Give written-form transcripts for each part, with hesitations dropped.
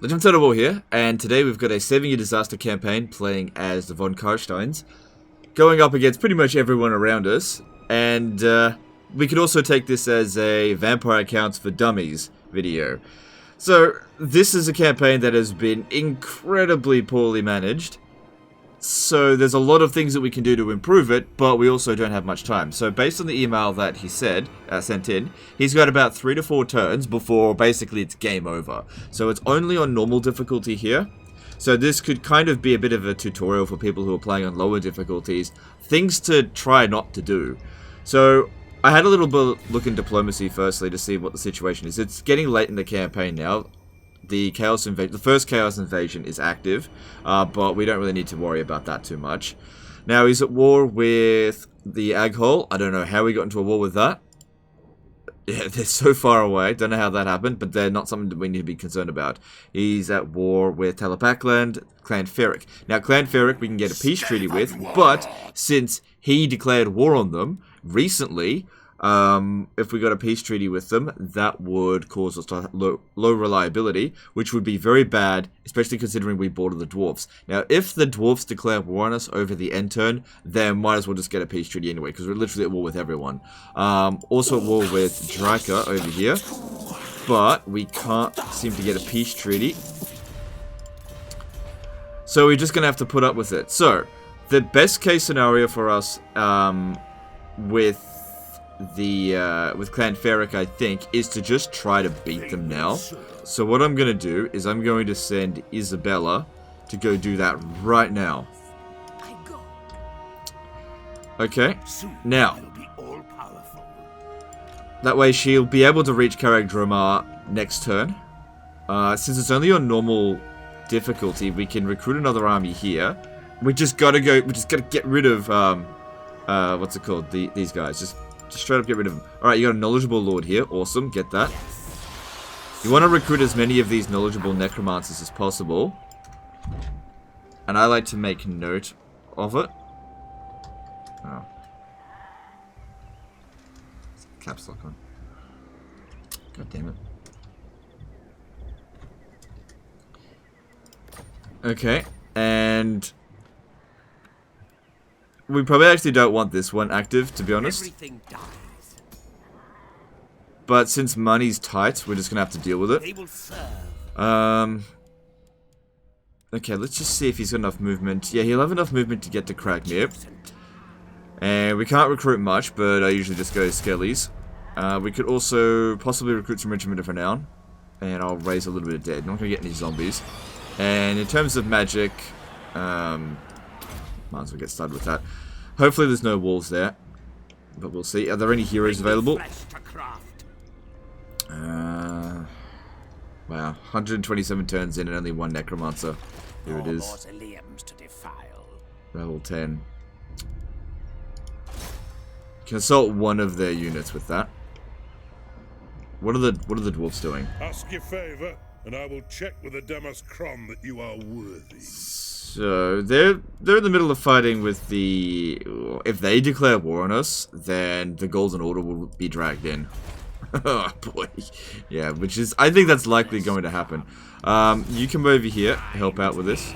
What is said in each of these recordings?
Legend of Total War here, and today we've got a 7-year disaster campaign playing as the Von Karsteins, going up against pretty much everyone around us, and we could also take this as a Vampire Accounts for Dummies video. So, this is a campaign that has been incredibly poorly managed, so there's a lot of things that we can do to improve it, but we also don't have much time. So based on the email that he sent in, he's got about 3 to 4 turns before basically it's game over. So it's only on normal difficulty here. So this could kind of be a bit of a tutorial for people who are playing on lower difficulties. Things to try not to do. So I had a little bit look in diplomacy firstly to see what the situation is. It's getting late in the campaign now. The first Chaos Invasion is active, but we don't really need to worry about that too much. Now, he's at war with the Aghole. I don't know how he got into a war with that. Yeah, they're so far away. Don't know how that happened, but they're not something that we need to be concerned about. He's at war with Talapakland, Clan Ferric. Now, Clan Ferric we can get a peace treaty with, but since he declared war on them recently, if we got a peace treaty with them, that would cause us to low reliability, which would be very bad, especially considering we border the dwarves. Now, if the dwarves declare war on us over the end turn, then might as well just get a peace treaty anyway, because we're literally at war with everyone. Also at war with Draca over here, but we can't seem to get a peace treaty. So we're just going to have to put up with it. So, the best case scenario for us with Clan Ferric, I think, is to just try to beat them now. So what I'm going to do is I'm going to send Isabella to go do that right now. Okay, now, that way she'll be able to reach Karag Dromar next turn. Since it's only on normal difficulty, we can recruit another army here. We just gotta get rid of, what's it called, these guys, just straight up get rid of them. Alright, you got a knowledgeable lord here. Awesome, get that. You want to recruit as many of these knowledgeable necromancers as possible. And I like to make note of it. Oh. Caps lock on. God damn it. Okay, and we probably actually don't want this one active, to be honest. But since money's tight, we're just gonna have to deal with it. Okay, let's just see if he's got enough movement. Yeah, he'll have enough movement to get to Cragmere. And we can't recruit much, but I usually just go Skellies. We could also possibly recruit some Regiment of Renown. And I'll raise a little bit of dead. Not gonna get any zombies. And in terms of magic, might as well get started with that. Hopefully there's no walls there, but we'll see. Are there any heroes available? Wow, 127 turns in and only 1 necromancer. Here it is. Level 10. Can assault one of their units with that. What are the dwarves doing? Ask your favor, and I will check with the Demas Kron that you are worthy. So, they're in the middle of fighting with the... If they declare war on us, then the Golden Order will be dragged in. Oh, boy. Yeah, which is... I think that's likely going to happen. You come over here, help out with this.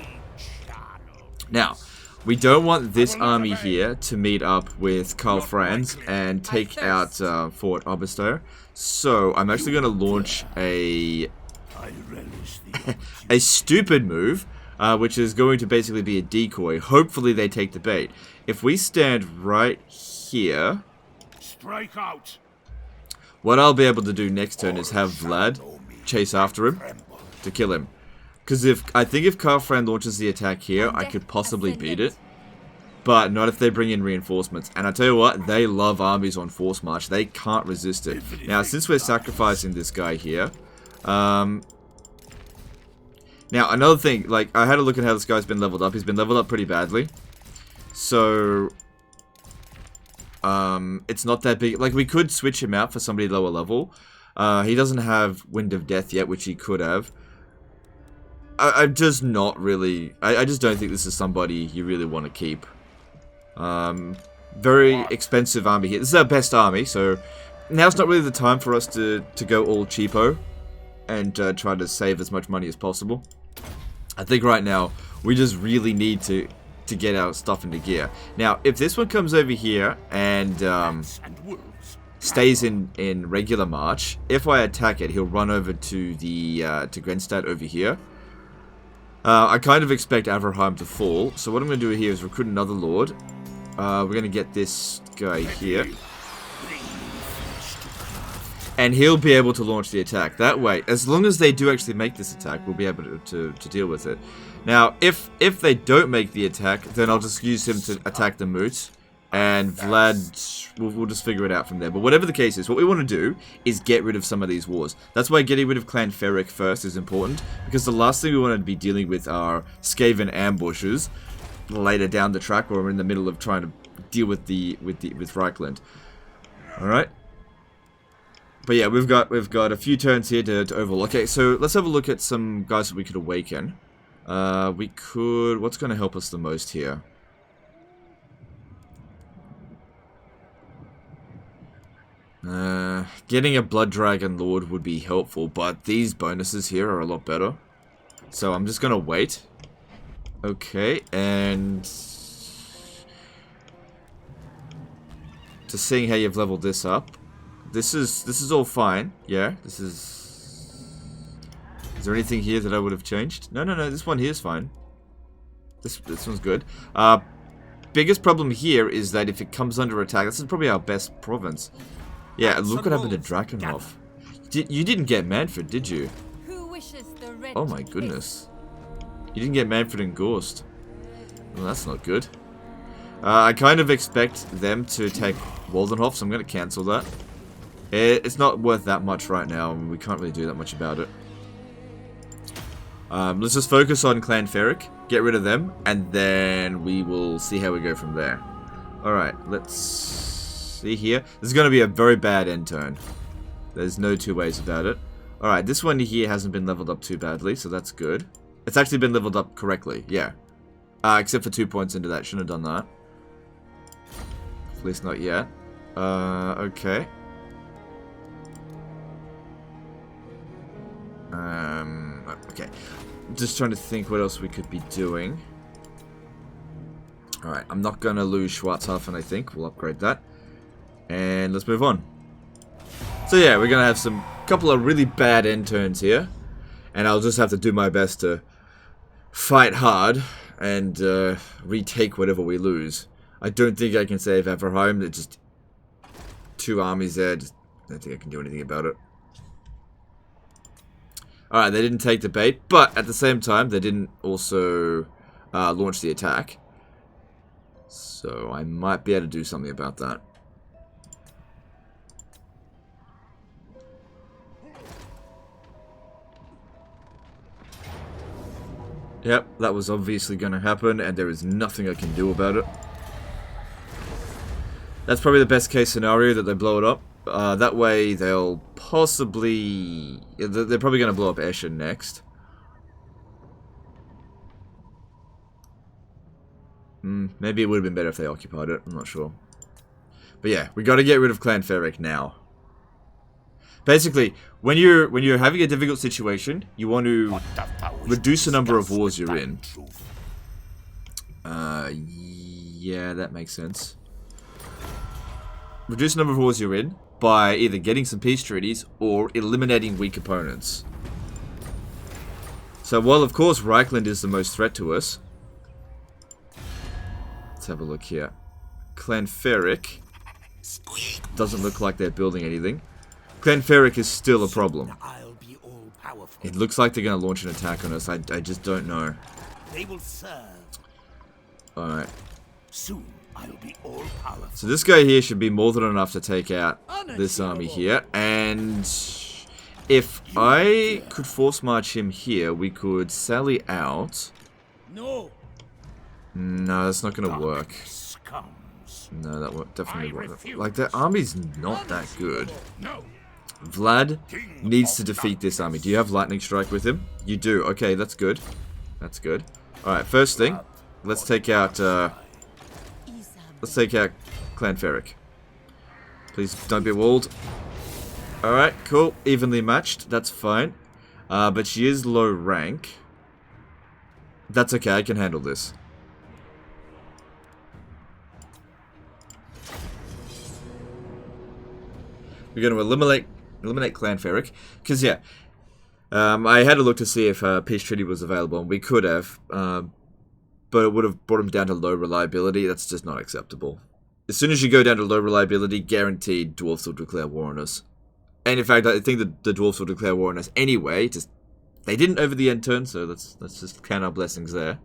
Now, we don't want this army here to meet up with Karl Franz and take out Fort Oberstyre. So, I'm actually going to launch a stupid move, which is going to basically be a decoy. Hopefully they take the bait. If we stand right here, strike out. What I'll be able to do next turn is have Vlad chase after him to kill him. Because I think if Karl Franz launches the attack here, I could possibly beat it. But not if they bring in reinforcements. And I tell you what, they love armies on force march. They can't resist it. Now, since we're sacrificing this guy here, now, another thing, like, I had a look at how this guy's been leveled up. He's been leveled up pretty badly. So, it's not that big. Like, we could switch him out for somebody lower level. He doesn't have Wind of Death yet, which he could have. I'm just not really... I just don't think this is somebody you really want to keep. Very expensive army here. This is our best army, so now's not really the time for us to go all cheapo. and try to save as much money as possible. I think right now we just really need to get our stuff into gear. Now, if this one comes over here and stays in regular march, if I attack it, he'll run over to the to Grenstad over here. I kind of expect Averheim to fall, so what I'm going to do here is recruit another lord. We're going to get this guy here. And he'll be able to launch the attack. That way, as long as they do actually make this attack, we'll be able to deal with it. Now, if they don't make the attack, then I'll just use him to attack the moot. And Vlad, we'll just figure it out from there. But whatever the case is, what we want to do is get rid of some of these wars. That's why getting rid of Clan Ferric first is important. Because the last thing we want to be dealing with are Skaven ambushes later down the track, or we're in the middle of trying to deal with Reichland. Alright? But yeah, we've got a few turns here to overlook. Okay, so let's have a look at some guys that we could awaken. We could... What's going to help us the most here? Getting a Blood Dragon Lord would be helpful, but these bonuses here are a lot better. So I'm just going to wait. Okay, and... Just seeing how you've leveled this up. This is all fine. Yeah, this is... Is there anything here that I would have changed? No, this one here is fine. This one's good. Biggest problem here is that if it comes under attack, this is probably our best province. Yeah, look what happened to Drakenhof. You didn't get Manfred, did you? Oh my goodness. You didn't get Manfred and Gorst. Well, that's not good. I kind of expect them to take Waldenhof, so I'm going to cancel that. It's not worth that much right now, and we can't really do that much about it. Let's just focus on Clan Ferric, get rid of them, and then we will see how we go from there. Alright, let's see here. This is going to be a very bad end turn. There's no two ways about it. Alright, this one here hasn't been leveled up too badly, so that's good. It's actually been leveled up correctly, yeah. Except for 2 points into that, shouldn't have done that. At least not yet. Okay. Okay. Just trying to think what else we could be doing. Alright, I'm not gonna lose Schwarzhafen, I think. We'll upgrade that. And let's move on. So yeah, we're gonna have some couple of really bad end turns here. And I'll just have to do my best to fight hard and retake whatever we lose. I don't think I can save Averheim. There's just 2 armies there. I don't think I can do anything about it. Alright, they didn't take the bait, but at the same time, they didn't also launch the attack. So I might be able to do something about that. Yep, that was obviously going to happen, and there is nothing I can do about it. That's probably the best case scenario, that they blow it up. That way, they'll possibly... They're probably going to blow up Escher next. Maybe it would have been better if they occupied it. I'm not sure. But yeah, we got to get rid of Clan Ferric now. Basically, when you're having a difficult situation, you want to reduce the number of wars you're in. Yeah, that makes sense. Reduce the number of wars you're in by either getting some peace treaties or eliminating weak opponents. So while of course Reichland is the most threat to us, let's have a look here. Clan Ferric doesn't look like they're building anything. Clan Ferric is still a problem. It looks like they're going to launch an attack on us. I just don't know. Alright. Soon I'll be all powerful. So this guy here should be more than enough to take out this army here. And if I could force march him here, we could sally out. No, that's not going to work. No, that won't definitely won't. Like, their army's not that good. Vlad needs to defeat this army. Do you have Lightning Strike with him? You do. Okay, that's good. That's good. Alright, first thing, let's take out Clan Ferric. Please don't be walled. Alright, cool. Evenly matched. That's fine. But she is low rank. That's okay, I can handle this. We're going to eliminate Clan Ferric. Because, yeah, I had a look to see if Peace Treaty was available, and we could have. But it would have brought him down to low reliability. That's just not acceptable. As soon as you go down to low reliability, guaranteed dwarves will declare war on us. And in fact, I think that the dwarves will declare war on us anyway. Just they didn't over the end turn, so let's just count our blessings there.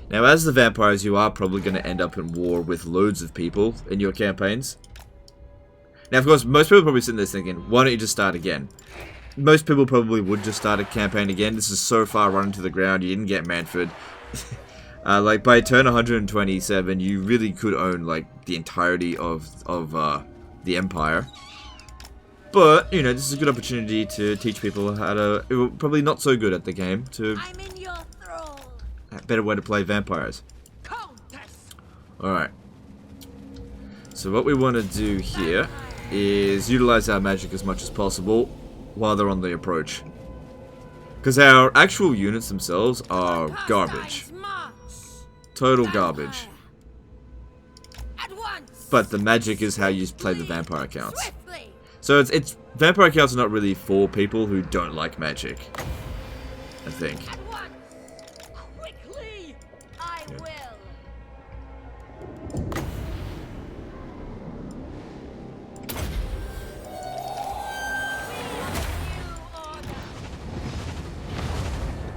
Now, as the vampires, you are probably going to end up in war with loads of people in your campaigns. Now, of course, most people are probably sitting there thinking, why don't you just start again? Most people probably would just start a campaign again. This is so far run into the ground, you didn't get Manfred. Like, by turn 127, you really could own, like, the entirety of the Empire. But, you know, this is a good opportunity to teach people how to, who are probably not so good at the game, to a better way to play vampires. Alright. So what we want to do here is utilize our magic as much as possible while they're on the approach. Because our actual units themselves are garbage. Total garbage. But the magic is how you play the vampire accounts. So it's vampire accounts are not really for people who don't like magic, I think.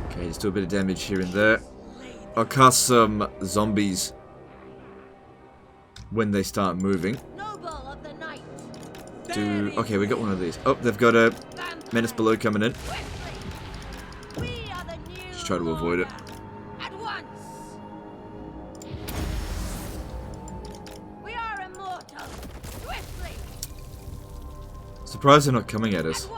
Okay, just do a bit of damage here and there. I'll cast some zombies when they start moving. Okay, we got one of these. Oh, they've got a menace below coming in. Just try to avoid it. Surprised they're not coming at us.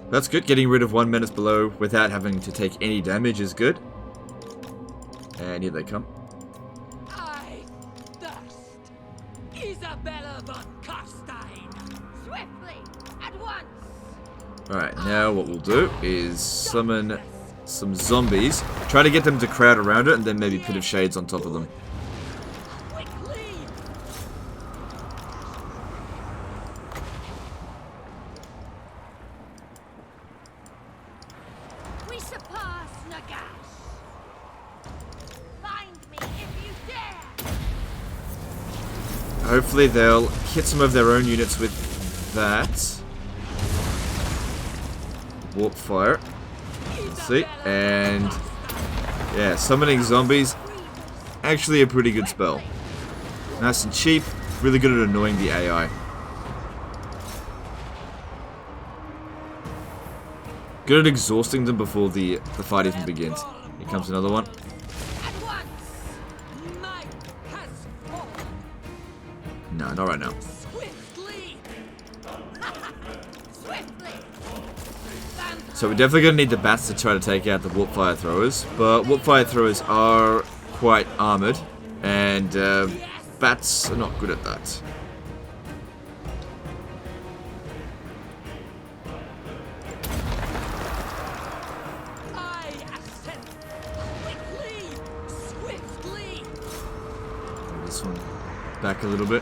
That's good. Getting rid of one menace below without having to take any damage is good. And here they come. Alright, now what we'll do is summon some zombies. Try to get them to crowd around it and then maybe Pit of Shades on top of them. Hopefully they'll hit some of their own units with that. Warp fire. Let's see. And yeah, summoning zombies. Actually a pretty good spell. Nice and cheap. Really good at annoying the AI. Good at exhausting them before the fight even begins. Here comes another one. No, not right now. So we're definitely going to need the bats to try to take out the warp fire throwers. But warp fire throwers are quite armored. And bats are not good at that. This one back a little bit.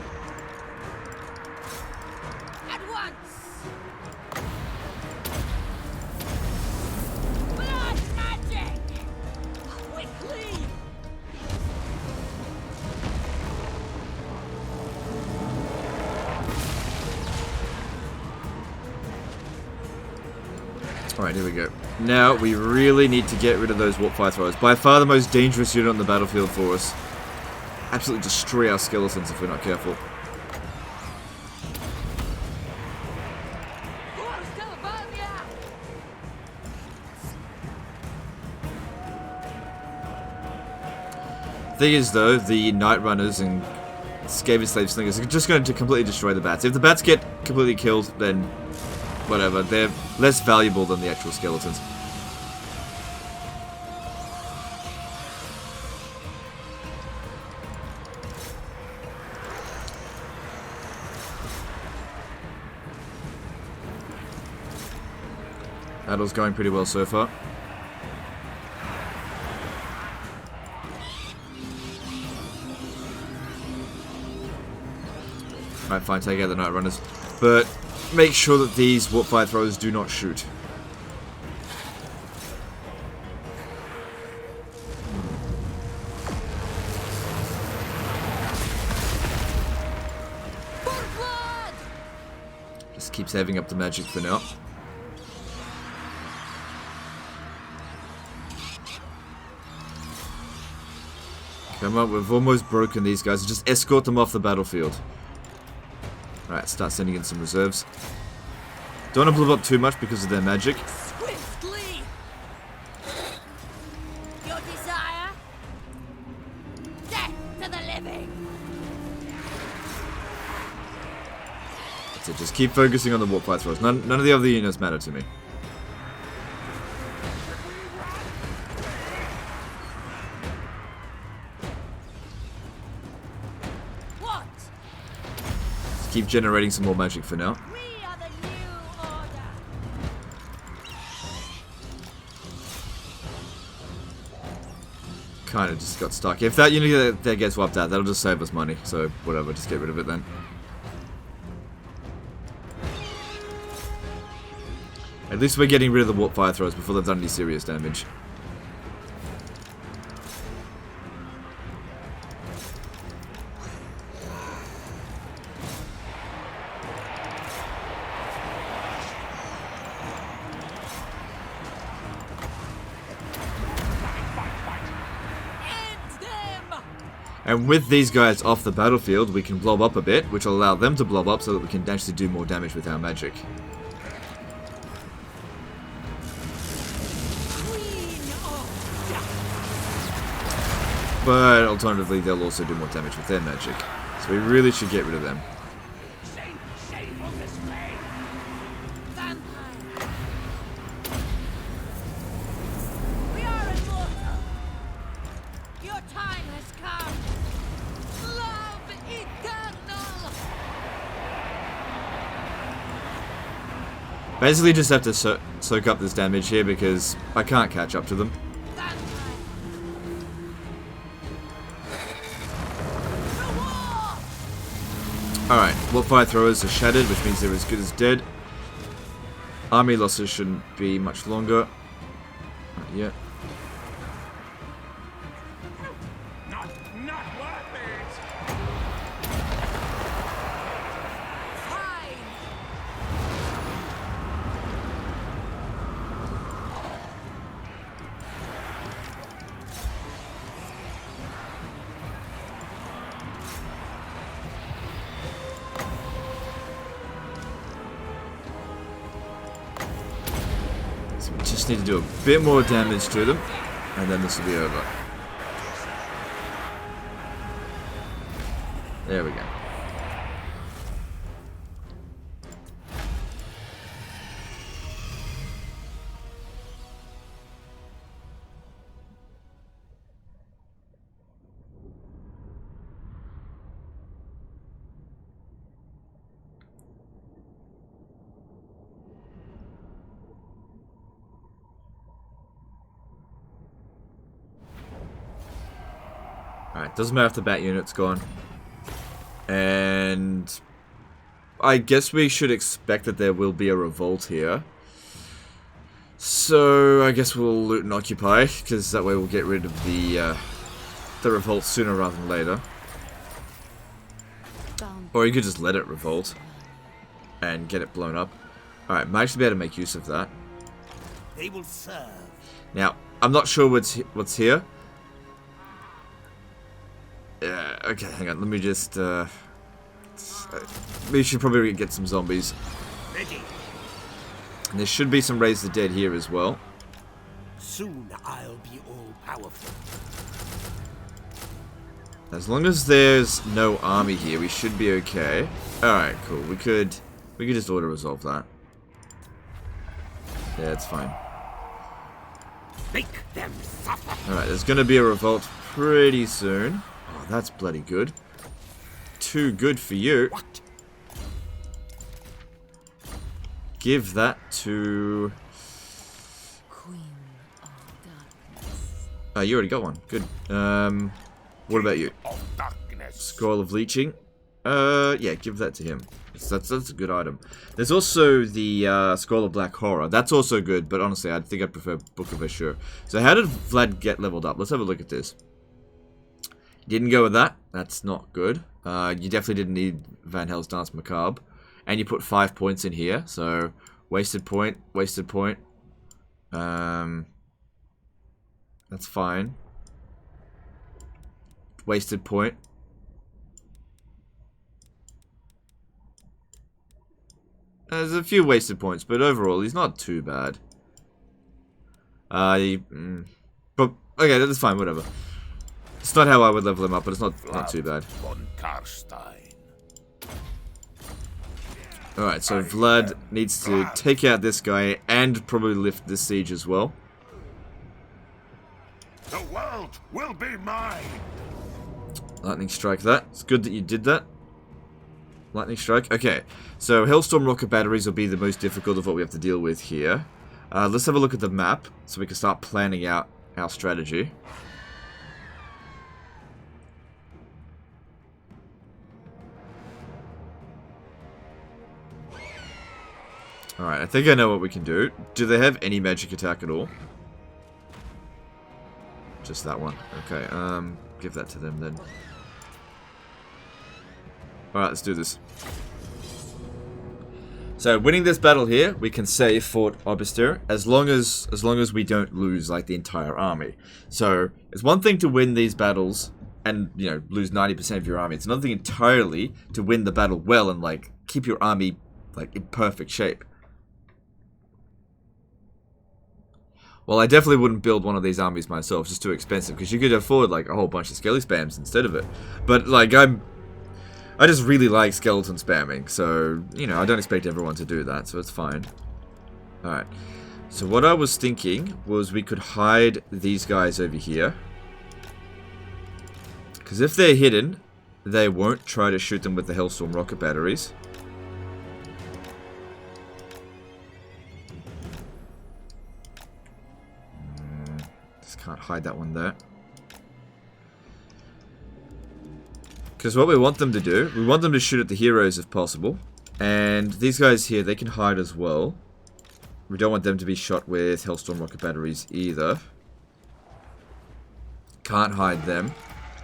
Alright, here we go. Now, we really need to get rid of those warp fire throwers. By far the most dangerous unit on the battlefield for us. Absolutely destroy our skeletons if we're not careful. Thing is, though, the Night Runners and Skaven Slave Slingers are just going to completely destroy the bats. If the bats get completely killed, then whatever. They're less valuable than the actual skeletons. Battle's going pretty well so far. Alright, fine, take out the Night Runners. But make sure that these warp fire throwers do not shoot. Just keep saving up the magic for now. Come on, we've almost broken these guys. Just escort them off the battlefield. Alright, start sending in some reserves. Don't want to blow up too much because of their magic. Swiftly! Your desire? Death to the living! That's it, just keep focusing on the warp fire throwers. None of the other units matter to me. Keep generating some more magic for now. We are the new order. Kind of just got stuck. If that unit that gets wiped out, that'll just save us money. So whatever, just get rid of it then. At least we're getting rid of the warp fire throwers before they've done any serious damage. And with these guys off the battlefield, we can blow up a bit, which will allow them to blow up so that we can actually do more damage with our magic. But alternatively, they'll also do more damage with their magic. So we really should get rid of them. Basically just have to soak up this damage here because I can't catch up to them. Alright, warp fire throwers are shattered, which means they're as good as dead. Army losses shouldn't be much longer. Not yet. We just need to do a bit more damage to them, and then this will be over. There we go. Alright, doesn't matter if the bat unit's gone. And I guess we should expect that there will be a revolt here. So I guess we'll loot and occupy, because that way we'll get rid of the revolt sooner rather than later. Or you could just let it revolt and get it blown up. Alright, might actually be able to make use of that. They will serve. Now, I'm not sure what's here. Okay, hang on. Let me just. We should probably get some zombies. Ready. And there should be some Raise the Dead here as well. Soon I'll be all powerful. As long as there's no army here, we should be okay. Alright, cool. We could just auto-resolve that. Yeah, it's fine. Make them suffer. Alright, there's gonna be a revolt pretty soon. Oh, that's bloody good. Too good for you. What? Give that to Oh, you already got one. Good. What about you? Scroll of Leeching. Yeah, give that to him. That's a good item. There's also the Scroll of Black Horror. That's also good, but honestly, I think I'd prefer Book of Ashur. So how did Vlad get leveled up? Let's have a look at this. Didn't go with that. That's not good. You definitely didn't need Van Hell's Dance Macabre. And you put 5 points in here, so wasted point, wasted point. That's fine. Wasted point. There's a few wasted points, but overall, he's not too bad. But, okay, that's fine, whatever. It's not how I would level him up, but it's not too bad. Alright, so Vlad needs to take out this guy and probably lift this siege as well. The world will be mine. Lightning strike that. It's good that you did that. Lightning strike. Okay, so Hellstorm rocket batteries will be the most difficult of what we have to deal with here. Let's have a look at the map so we can start planning out our strategy. Alright, I think I know what we can do. Do they have any magic attack at all? Just that one. Okay, give that to them then. Alright, let's do this. So, winning this battle here, we can save Fort Obister as long as we don't lose, like, the entire army. So, it's one thing to win these battles and, you know, lose 90% of your army. It's another thing entirely to win the battle well and, like, keep your army, like, in perfect shape. Well, I definitely wouldn't build one of these armies myself. It's just too expensive. Because you could afford, like, a whole bunch of skelly spams instead of it. But, like, I just really like skeleton spamming. So, you know, I don't expect everyone to do that. So, it's fine. Alright. So, what I was thinking was we could hide these guys over here. Because if they're hidden, they won't try to shoot them with the Hellstorm rocket batteries. Can't hide that one there. Because what we want them to do, we want them to shoot at the heroes if possible. And these guys here, they can hide as well. We don't want them to be shot with Hellstorm rocket batteries either. Can't hide them.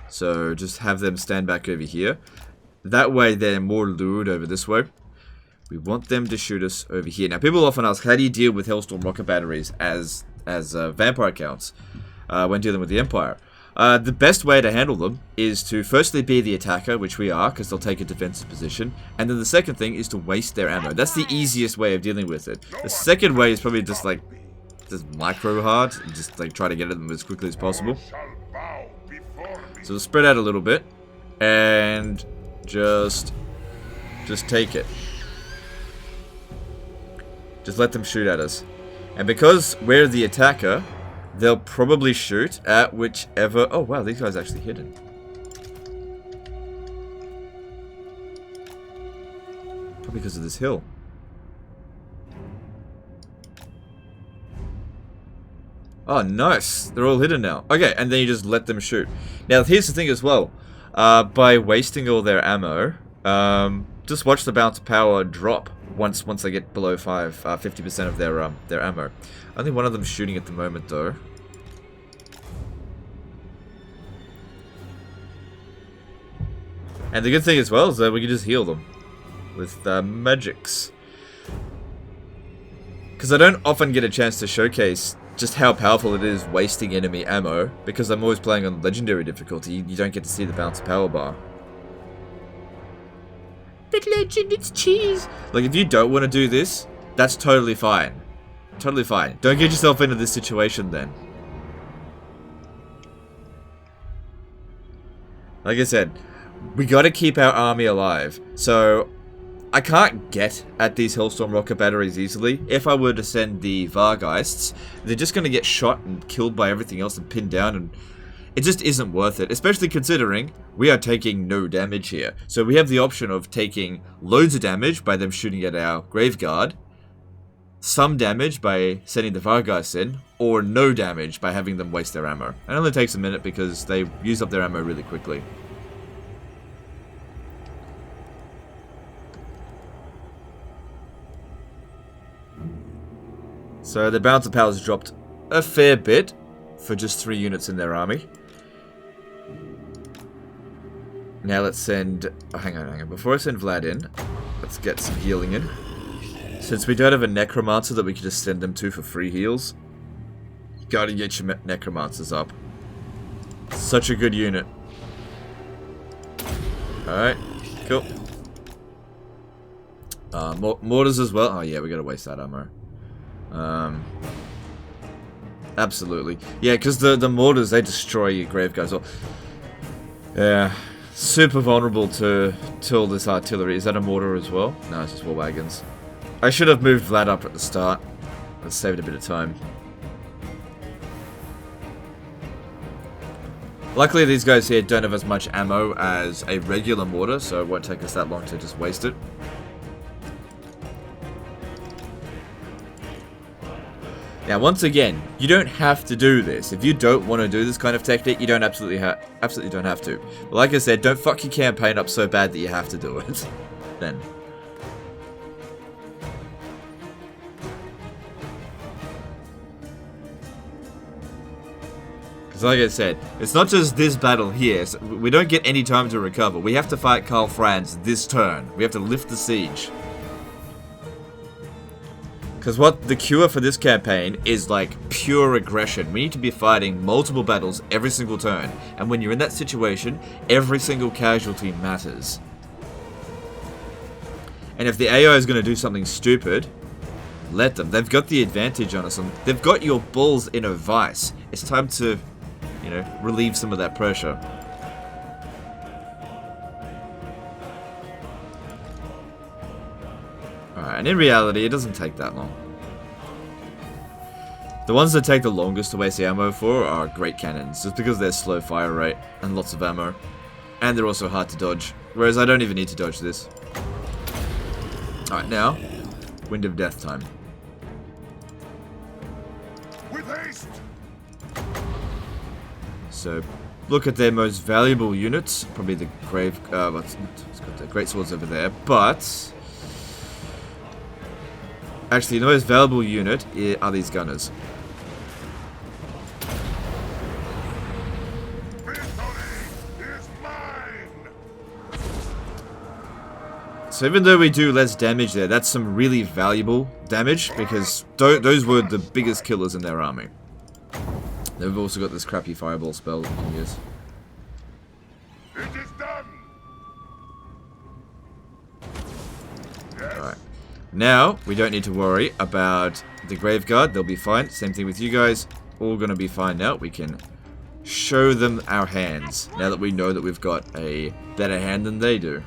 So just have them stand back over here. That way they're more lured over this way. We want them to shoot us over here. Now people often ask, how do you deal with Hellstorm rocket batteries as vampire counts? When dealing with the Empire. The best way to handle them is to firstly be the attacker, which we are, because they'll take a defensive position, and then the second thing is to waste their ammo. That's the easiest way of dealing with it. The second way is probably just like, just micro hard, just like try to get at them as quickly as possible. So we'll spread out a little bit, and just take it. Just let them shoot at us. And because we're the attacker, they'll probably shoot at whichever... Oh, wow, these guys are actually hidden. Probably because of this hill. Oh, nice. They're all hidden now. Okay, and then you just let them shoot. Now, here's the thing as well. By wasting all their ammo, just watch the bounce of power drop once they get below 50% of their ammo. Only one of them's shooting at the moment, though. And the good thing as well is that we can just heal them with magics. Because I don't often get a chance to showcase just how powerful it is wasting enemy ammo, because I'm always playing on legendary difficulty. You don't get to see the bounce of power bar. But legend, it's cheese. Like, if you don't want to do this, that's totally fine. Totally fine. Don't get yourself into this situation then. Like I said, we gotta keep our army alive. So, I can't get at these Hellstorm rocket batteries easily. If I were to send the Vargeists, they're just gonna get shot and killed by everything else and pinned down, and it just isn't worth it. Especially considering we are taking no damage here. So we have the option of taking loads of damage by them shooting at our Graveguard, some damage by sending the Vargas in, or no damage by having them waste their ammo. It only takes a minute because they use up their ammo really quickly. So the balance of power's dropped a fair bit for just 3 units in their army. Now let's send... Oh, hang on. Before I send Vlad in, let's get some healing in. Since we don't have a Necromancer that we can just send them to for free heals, you gotta get your Necromancers up. Such a good unit. Alright, cool. Mortars as well. Oh yeah, we gotta waste that ammo. Absolutely. Yeah, because the mortars, they destroy your grave guys. Yeah. Super vulnerable to all this artillery. Is that a mortar as well? No, it's just war wagons. I should have moved Vlad up at the start. That saved a bit of time. Luckily these guys here don't have as much ammo as a regular mortar, so it won't take us that long to just waste it. Now once again, you don't have to do this. If you don't want to do this kind of technique, you don't absolutely don't have to. But like I said, don't fuck your campaign up so bad that you have to do it. Then. Because like I said, it's not just this battle here. So we don't get any time to recover. We have to fight Karl Franz this turn. We have to lift the siege. Because what the cure for this campaign is like pure aggression. We need to be fighting multiple battles every single turn. And when you're in that situation, every single casualty matters. And if the AI is going to do something stupid, let them. They've got the advantage on us. They've got your balls in a vice. It's time to, you know, relieve some of that pressure. And in reality, it doesn't take that long. The ones that take the longest to waste the ammo for are great cannons, just because they're slow fire rate and lots of ammo. And they're also hard to dodge, whereas I don't even need to dodge this. Alright, now, Wind of Death time. With haste! So, look at their most valuable units. Probably the Grave... it's got the Great Swords over there, but... Actually, the most valuable unit are these gunners. So even though we do less damage there, that's some really valuable damage, because those were the biggest killers in their army. They've also got this crappy fireball spell that we can use. It is done. Alright. Now, we don't need to worry about the Grave Guard. They'll be fine. Same thing with you guys. All gonna be fine now. We can show them our hands, now that we know that we've got a better hand than they do.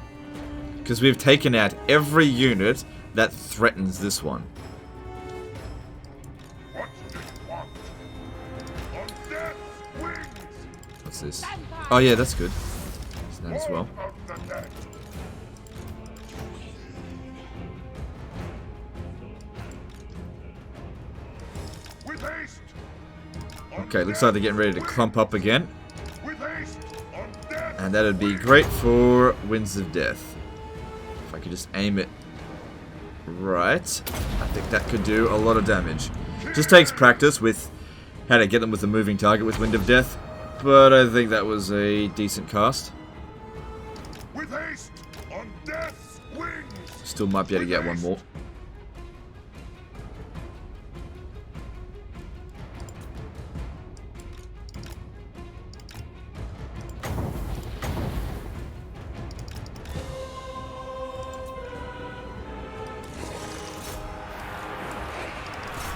Because we've taken out every unit that threatens this one. What do you want? On death's wings! What's this? Oh yeah, that's good. It's that as well. Of the dead. With haste! Okay, looks like they're getting ready to clump up again. With haste! On death! And that'd be great for Winds of Death. If I could just aim it right, I think that could do a lot of damage. Just takes practice with how to get them with a moving target with Wind of Death, but I think that was a decent cast. With haste! On death's wings! Still might be able to get one more.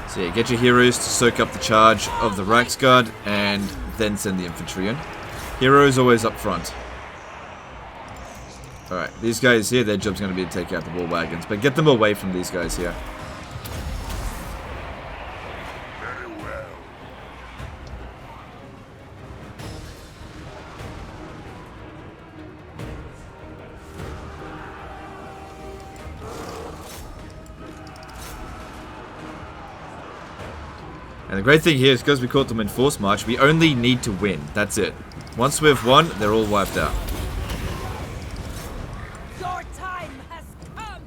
So yeah, get your heroes to soak up the charge of the Reichsguard, and then send the infantry in. Heroes always up front. Alright, these guys here, their job's going to be to take out the war wagons, but get them away from these guys here. Very well. And the great thing here is because we caught them in force march, we only need to win. That's it. Once we've won, they're all wiped out. Your time has come.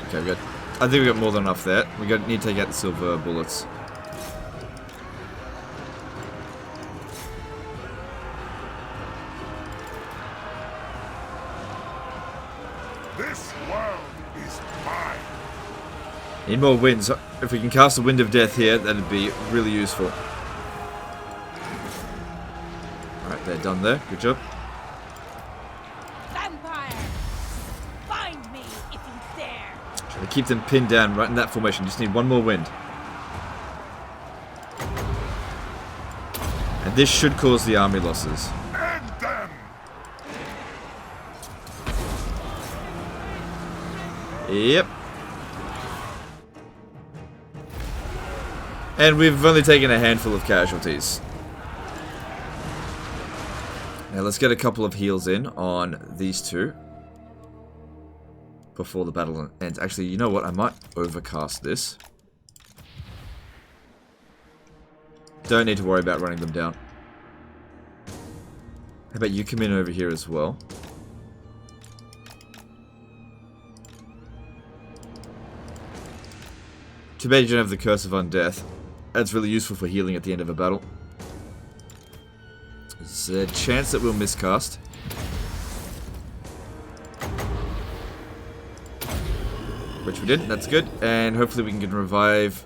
Okay, we got. I think we got more than enough there. We need to take out the silver bullets. This world is mine. Need more winds. If we can cast the Wind of Death here, that'd be really useful. Alright, they're done there. Good job. Vampire, find me if you dare. Try to keep them pinned down right in that formation. Just need one more wind. And this should cause the army losses. End them. Yep. And we've only taken a handful of casualties. Now let's get a couple of heals in on these two before the battle ends. Actually, you know what? I might overcast this. Don't need to worry about running them down. How about you come in over here as well? Too bad you don't have the Curse of Undeath. That's really useful for healing at the end of a battle. There's a chance that we'll miscast. Which we didn't, that's good. And hopefully we can revive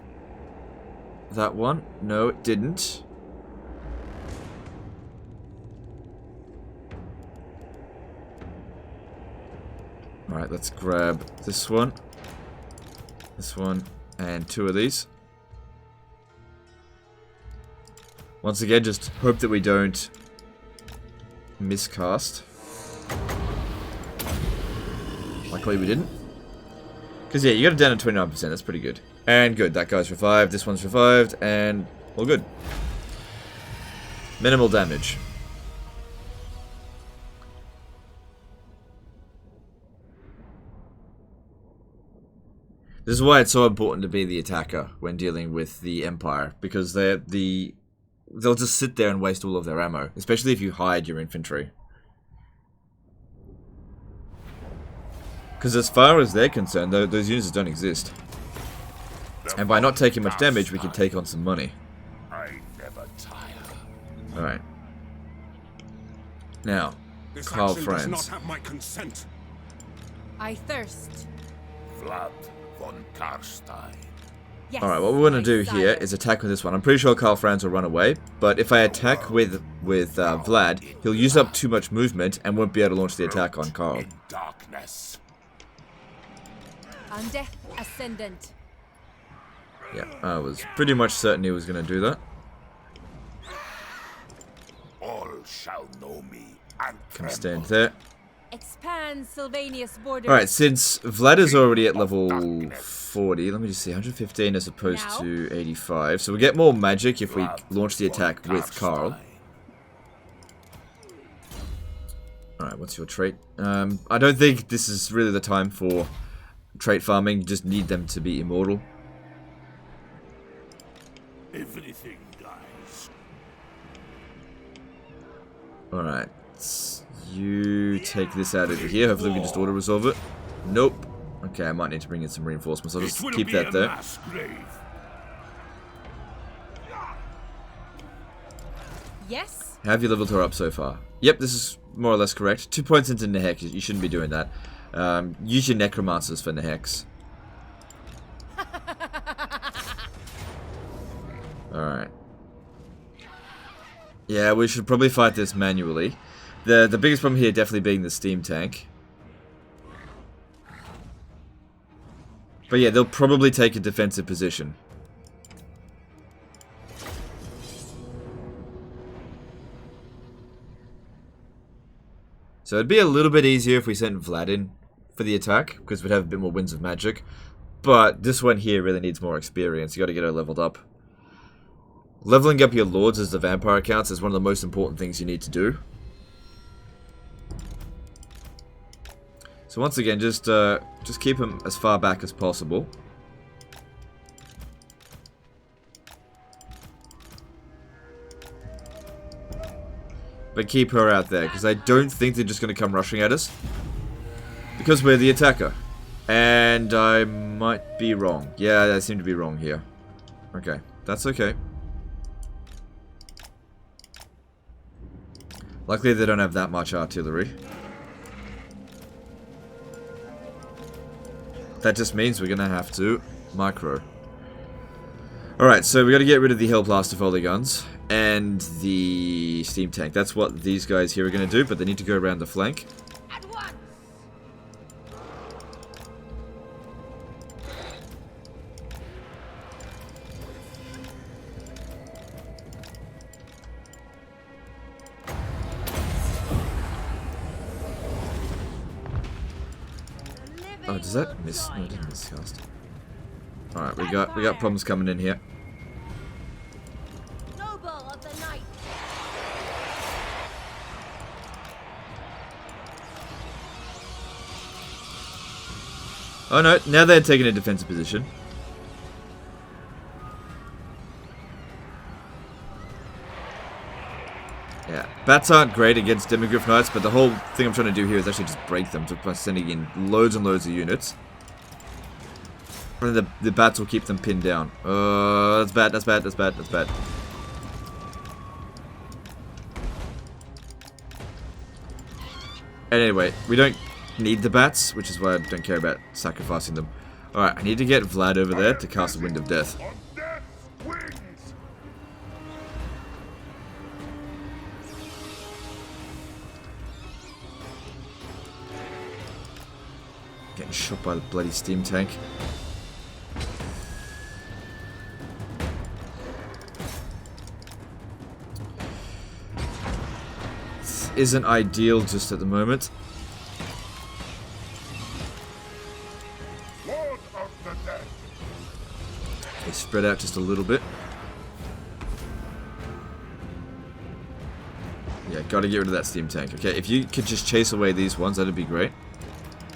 that one. No, it didn't. Alright, let's grab this one, and two of these. Once again, just hope that we don't miscast. Luckily we didn't. Because yeah, you got it down to 29%, that's pretty good. And good, that guy's revived, this one's revived, and all good. Minimal damage. This is why it's so important to be the attacker when dealing with the Empire, because they'll just sit there and waste all of their ammo, especially if you hide your infantry. Because as far as they're concerned, those units don't exist. And by not taking much damage, we can take on some money. I never tire. Alright. Now, This Carl action does Franz. not have my consent. I thirst. Vlad von Karstein. Yes. Alright, what we're going to do my here sire. is attack with this one. I'm pretty sure Carl Franz will run away, but if I attack with Vlad, he'll use up too much movement and won't be able to launch the attack on Carl. In darkness. Undeath Ascendant. Yeah, I was pretty much certain he was going to do that. All shall know me and Can tremble. stand there. Expand Sylvania's borders. Alright, since Vlad is already at level 40, let me just see, 115 as opposed Now? to 85. So we get more magic if we launch the attack with Carl. Alright, what's your trait? I don't think this is really the time for trait farming. You just need them to be immortal. Everything dies. Alright, you take this out over here. Hopefully we can just auto-resolve it. Nope. Okay, I might need to bring in some reinforcements. I'll just keep that there. Yes. Have you leveled her up so far? Yep, this is more or less correct. 2 points into Nehek. You shouldn't be doing that. Use your necromancers for Neheks. Alright. Yeah, we should probably fight this manually. The biggest problem here definitely being the steam tank. But yeah, they'll probably take a defensive position. So it'd be a little bit easier if we sent Vlad in for the attack, because we'd have a bit more winds of magic. But this one here really needs more experience. You got to get her leveled up. Leveling up your lords as the vampire accounts is one of the most important things you need to do. So once again, just keep him as far back as possible. But keep her out there, because I don't think they're just going to come rushing at us. Because we're the attacker. And I might be wrong. Yeah, I seem to be wrong here. Okay, that's okay. Luckily they don't have that much artillery. That just means we're going to have to micro. Alright, so we got to get rid of the Hellblaster volley guns and the steam tank. That's what these guys here are going to do, but they need to go around the flank. Oh, does that miss? No, it didn't miscast. Alright, we got problems coming in here. Noble of the night. Oh no, now they're taking a defensive position. Yeah, bats aren't great against Demigryph Knights, but the whole thing I'm trying to do here is actually just break them by sending in loads and loads of units. And then the bats will keep them pinned down. That's bad, that's bad, that's bad, that's bad. Anyway, we don't need the bats, which is why I don't care about sacrificing them. Alright, I need to get Vlad over there to cast the Wind of Death. On death's wings! Getting shot by the bloody steam tank. This isn't ideal just at the moment. Lord of the dead! Okay, spread out just a little bit. Yeah, gotta get rid of that steam tank. Okay, if you could just chase away these ones, that'd be great.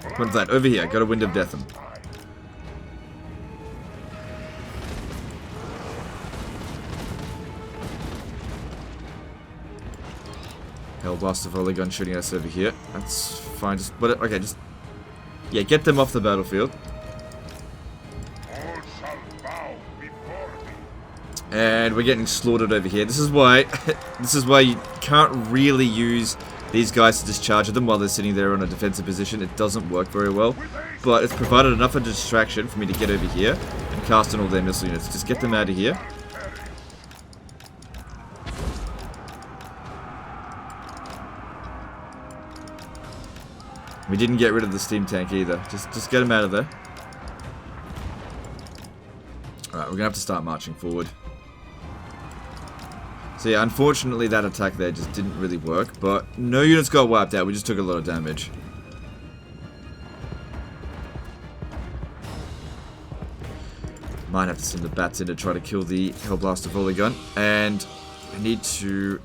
Come on, Vlad, over here. Got a Wind of Death them. Hellblaster volley gun shooting us over here. That's fine. Just okay, just yeah, get them off the battlefield. All shall bow before me. And we're getting slaughtered over here. This is why you can't really use these guys to discharge them while they're sitting there on a defensive position. It doesn't work very well. But it's provided enough of a distraction for me to get over here and cast in all their missile units. Just get them out of here. We didn't get rid of the steam tank either. Just get them out of there. Alright, we're gonna have to start marching forward. So yeah, unfortunately that attack there just didn't really work, but no units got wiped out, we just took a lot of damage. Might have to send the bats in to try to kill the Hellblaster volley gun, and I need to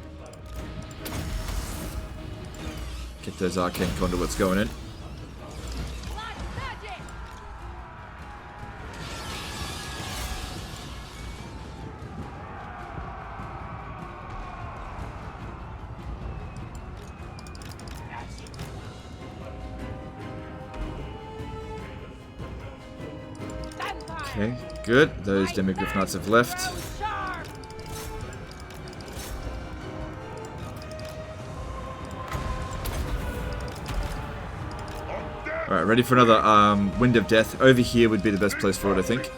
get those arcane conduits going in. Okay, good. Those Demigryph Knights have left. Alright, ready for another Wind of Death. Over here would be the best place for it, I think.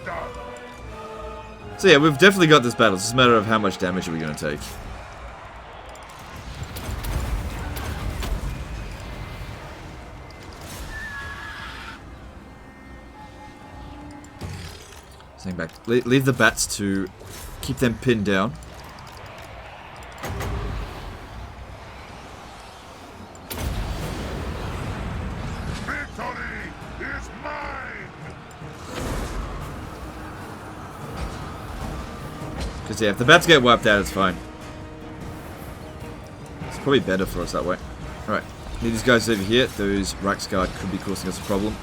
So yeah, we've definitely got this battle. It's just a matter of how much damage are we going to take. Staying back. Leave the bats to keep them pinned down. Victory is mine! Because yeah, if the bats get wiped out, it's fine. It's probably better for us that way. Alright. Need these guys over here. Those Rax Guard could be causing us a problem.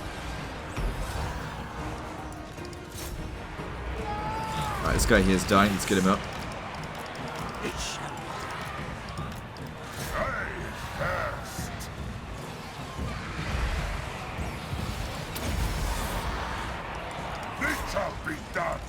Alright, this guy here is dying. Let's get him up. This shall be done.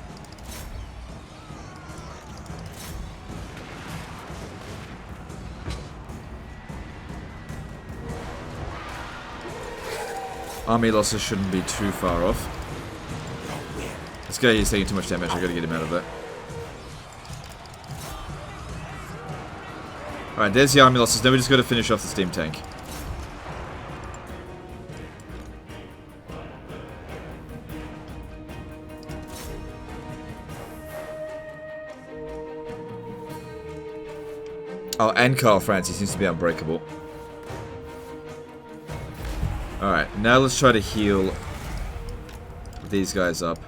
Army losses shouldn't be too far off. This guy is taking too much damage. I gotta get him out of there. Alright, there's the army losses. Then we just gotta finish off the steam tank. Oh, and Carl France. He seems to be unbreakable. Alright, now let's try to heal these guys up.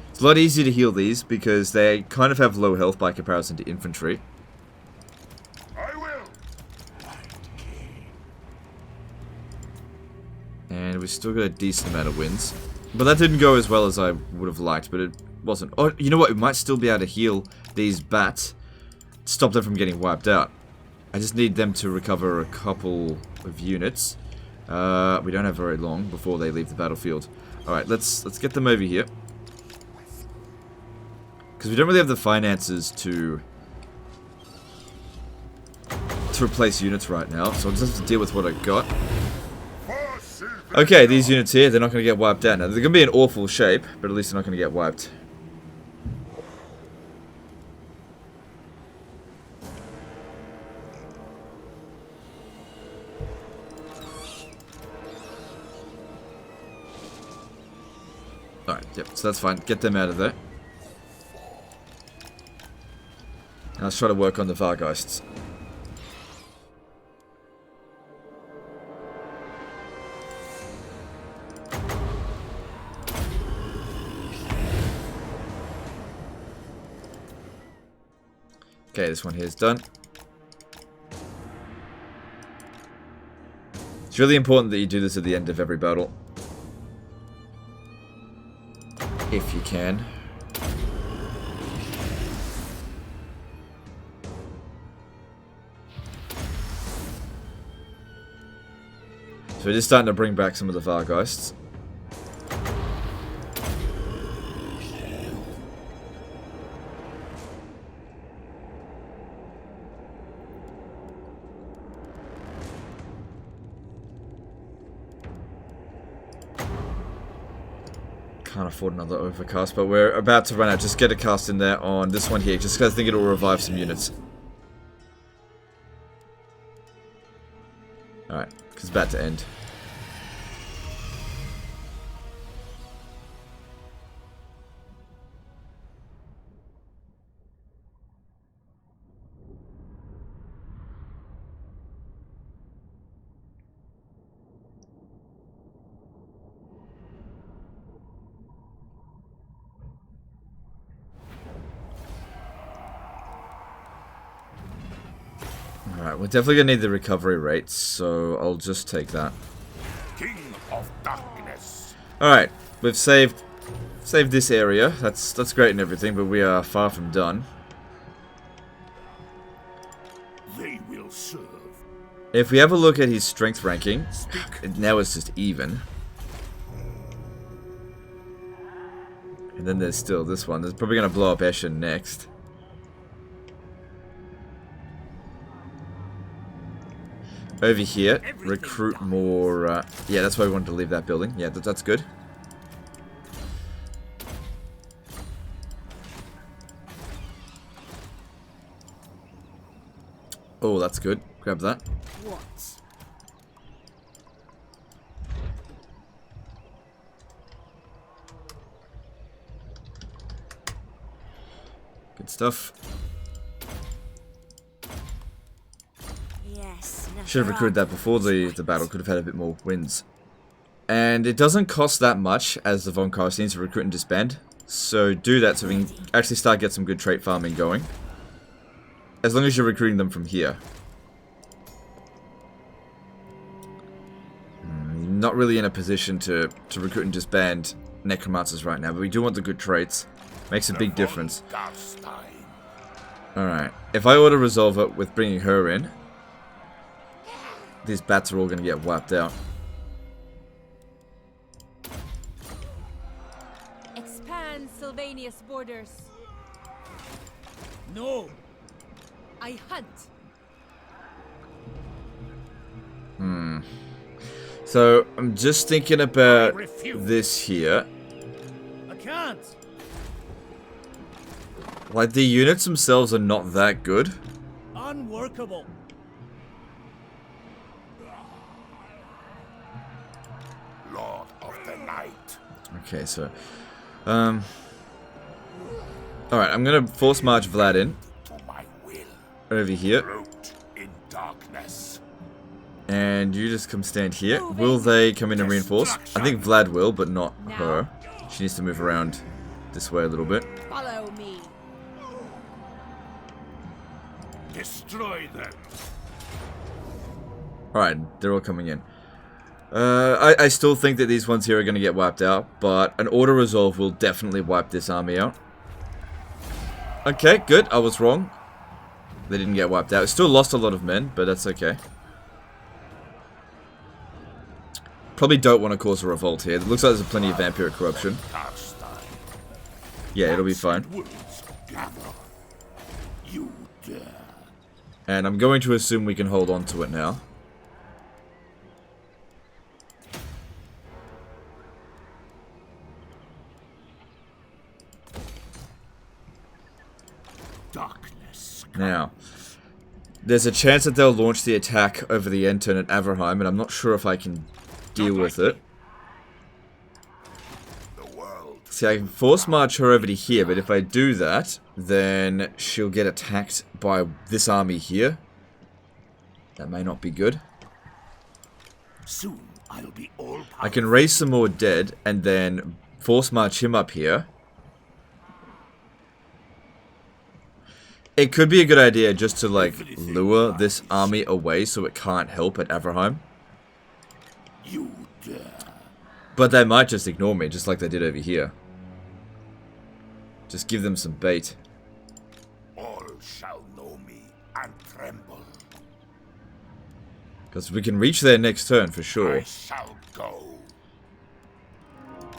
It's a lot easier to heal these because they kind of have low health by comparison to infantry. I will. And we still got a decent amount of wins. But that didn't go as well as I would have liked, but it wasn't. Oh, you know what? We might still be able to heal these bats. Stop them from getting wiped out. I just need them to recover a couple of units. We don't have very long before they leave the battlefield. Alright, let's get them over here. Because we don't really have the finances to replace units right now, so I'll just have to deal with what I got. Okay, these units here, they're not going to get wiped out now. They're going to be in awful shape, but at least they're not going to get wiped. Alright, yep, so that's fine. Get them out of there. And let's try to work on the Vargeists. Okay, this one here is done. It's really important that you do this at the end of every battle. If you can. So we're just starting to bring back some of the Vargeists. Can't afford another overcast, but we're about to run out. Just get a cast in there on this one here, just because I think it'll revive some units. Alright, because it's about to end. Alright, we're definitely going to need the recovery rates, so I'll just take that. King of Darkness. Alright, we've saved this area. That's great and everything, but we are far from done. They will serve. If we have a look at his strength ranking, now it's just even. And then there's still this one. There's probably going to blow up Eshin next. Over here, recruit more, yeah, that's why we wanted to leave that building. Yeah, that's good. Oh, that's good. Grab that. What? Good stuff. Should have recruited that before the battle. Could have had a bit more wins. And it doesn't cost that much as the Von Karsteins to recruit and disband. So do that so we can actually start get some good trait farming going. As long as you're recruiting them from here. not really in a position to recruit and disband necromancers right now, but we do want the good traits. Makes a big difference. Alright, if I auto resolve it with bringing her in, these bats are all going to get wiped out. Expand Sylvania's borders. No. I hunt. So, I'm just thinking about this here. I can't. Like, the units themselves are not that good. Unworkable. Lord of the Night. Okay, so... Alright, I'm gonna force march Vlad in. To my will. Over here. Root in darkness. And you just come stand here. Will they come in and reinforce? I think Vlad will, but not her. She needs to move around this way a little bit. Follow me. Destroy them. Alright, they're all coming in. I still think that these ones here are going to get wiped out, but an auto-resolve will definitely wipe this army out. Okay, good. I was wrong. They didn't get wiped out. Still lost a lot of men, but that's okay. Probably don't want to cause a revolt here. It looks like there's plenty of vampiric corruption. Yeah, it'll be fine. And I'm going to assume we can hold on to it now. Now, there's a chance that they'll launch the attack over the end turn at Averheim, and I'm not sure if I can deal with it. See, I can force march her over to here, but if I do that, then she'll get attacked by this army here. That may not be good. Soon I'll be all I can raise some more dead, and then force march him up here. It could be a good idea just to, like, lure this army away so it can't help at Averheim. But they might just ignore me, just like they did over here. Just give them some bait. All shall know me and tremble. Because we can reach there next turn for sure. I shall go.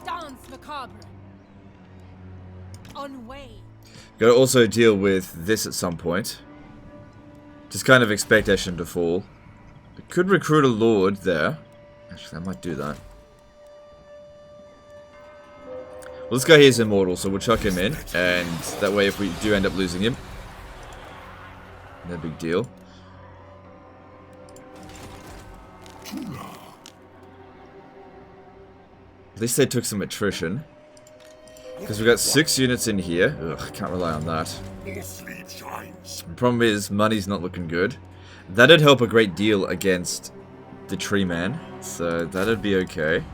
Dance macabre. On way. Gotta also deal with this at some point. Just kind of expect Eshin to fall. I could recruit a lord there. Actually, I might do that. Well, this guy here is immortal, so we'll chuck him in. And that way, if we do end up losing him, no big deal. At least they took some attrition. Because we've got 6 units in here. Ugh, can't rely on that. Sleep shines. The problem is, money's not looking good. That'd help a great deal against the tree man. So, that'd be okay.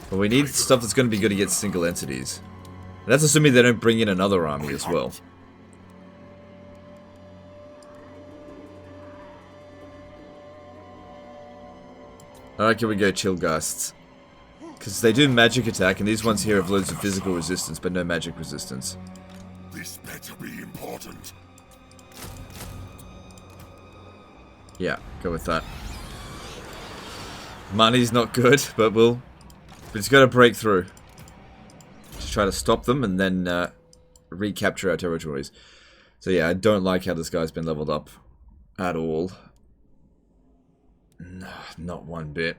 But we need stuff that's going to be good against single entities. And that's assuming they don't bring in another army as well. Alright, here we go, Chillghasts. Because they do magic attack, and these ones here have loads of physical resistance, but no magic resistance. This better be important. Yeah, go with that. Money's not good, but we'll just gotta break through. Just try to stop them, and then recapture our territories. So yeah, I don't like how this guy's been leveled up at all. No, not one bit.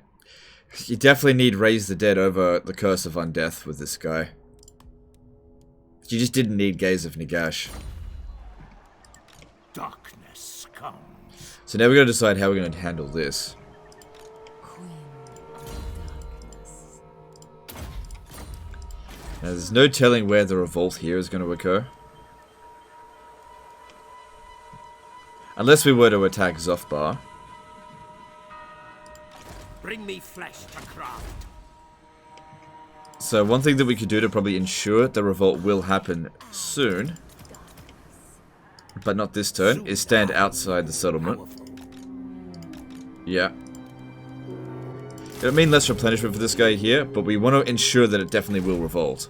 You definitely need Raise the Dead over the Curse of Undeath with this guy. You just didn't need Gaze of Nagash. Darkness comes. So now we're going to decide how we're going to handle this. Now there's no telling where the revolt here is going to occur. Unless we were to attack Zofbar. Bring me flesh to craft. So one thing that we could do to probably ensure the revolt will happen soon but not this turn, is stand outside the settlement. Yeah. It'll mean less replenishment for this guy here, but we want to ensure that it definitely will revolt.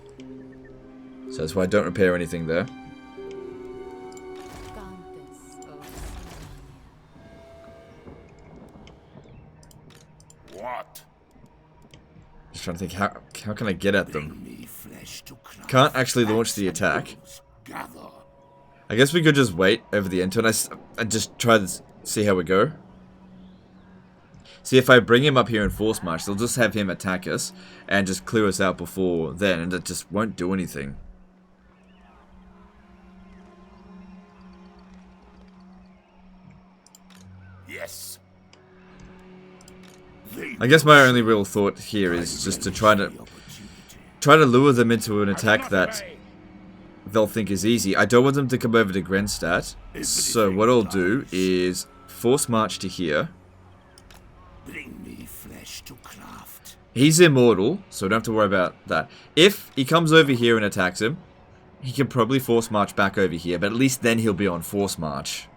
So that's why I don't repair anything there. What? Just trying to think, how can I get at them? Can't actually launch the attack. I guess we could just wait over the end turn and just try to see how we go. See, if I bring him up here in force march, they'll just have him attack us and just clear us out before then, and it just won't do anything. Yes. I guess my only real thought here is just to try to lure them into an attack that they'll think is easy. I don't want them to come over to Grenstadt, so what I'll do is force march to here. Bring me flesh to craft. He's immortal, so we don't have to worry about that. If he comes over here and attacks him, he can probably force march back over here, but at least then he'll be on force march.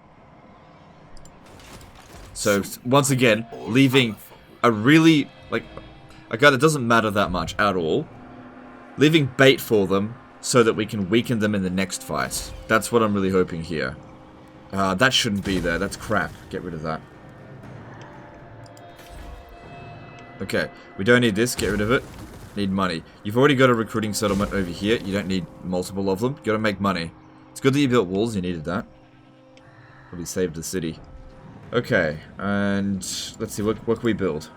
So, once again, leaving a really, like, a guy that doesn't matter that much at all, leaving bait for them so that we can weaken them in the next fight. That's what I'm really hoping here. That shouldn't be there. That's crap. Get rid of that. Okay, we don't need this. Get rid of it. Need money. You've already got a recruiting settlement over here. You don't need multiple of them. You gotta make money. It's good that you built walls. You needed that. Probably saved the city. Okay, and let's see, what can we build?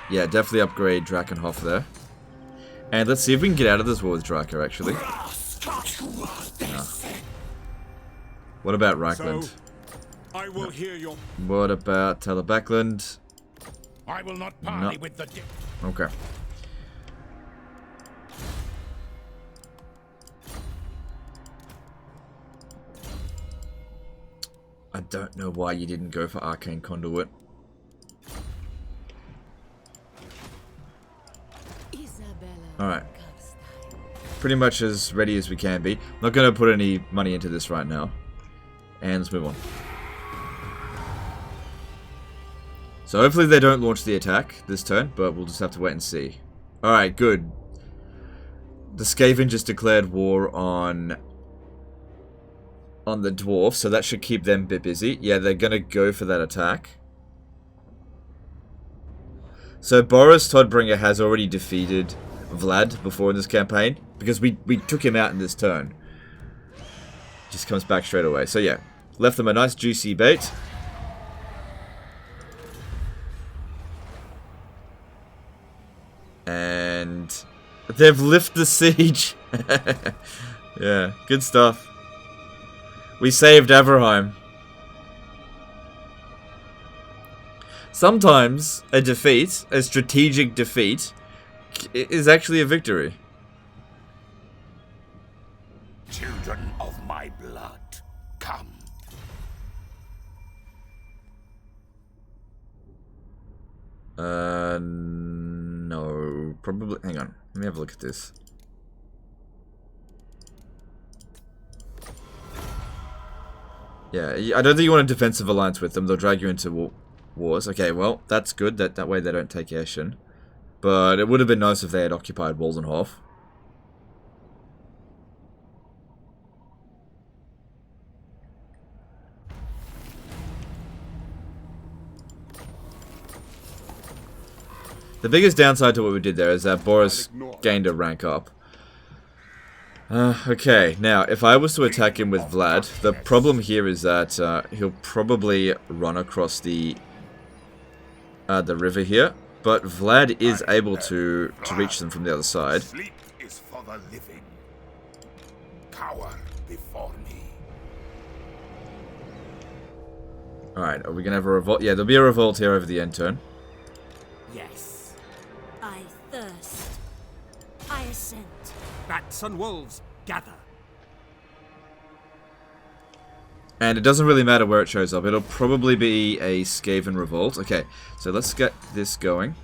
Yeah, definitely upgrade Drakenhof there. And let's see if we can get out of this war with Draco, actually. No. What about Reichland? So, I will hear your... What about Telebackland? I will not parley No. with the... Okay. I don't know why you didn't go for Arcane Conduit. Alright. Pretty much as ready as we can be. Not going to put any money into this right now. And let's move on. So hopefully they don't launch the attack this turn, but we'll just have to wait and see. Alright, good. The Skaven just declared war on the dwarf, so that should keep them a bit busy. Yeah, they're gonna go for that attack. So Boris Todbringer has already defeated Vlad before in this campaign, because we took him out in this turn. Just comes back straight away. So yeah, left them a nice juicy bait. And they've lifted the siege. Yeah, good stuff. We saved Averheim. Sometimes a defeat, a strategic defeat, is actually a victory. Children of my blood, come. No, probably. Hang on, let me have a look at this. Yeah, I don't think you want a defensive alliance with them. They'll drag you into wars. Okay, well, that's good. That way they don't take Eschen. But it would have been nice if they had occupied Waldenhof. The biggest downside to what we did there is that Boris gained a rank up. Okay, now, if I was to attack him with Vlad, the problem here is that he'll probably run across the river here, but Vlad is able to reach them from the other side. Sleep is for the living. Cower before me. Alright, are we gonna have a revolt? Yeah, there'll be a revolt here over the end turn. Yes. I thirst. I assent. Bats and wolves, gather. And it doesn't really matter where it shows up. It'll probably be a Skaven revolt. Okay, so let's get this going.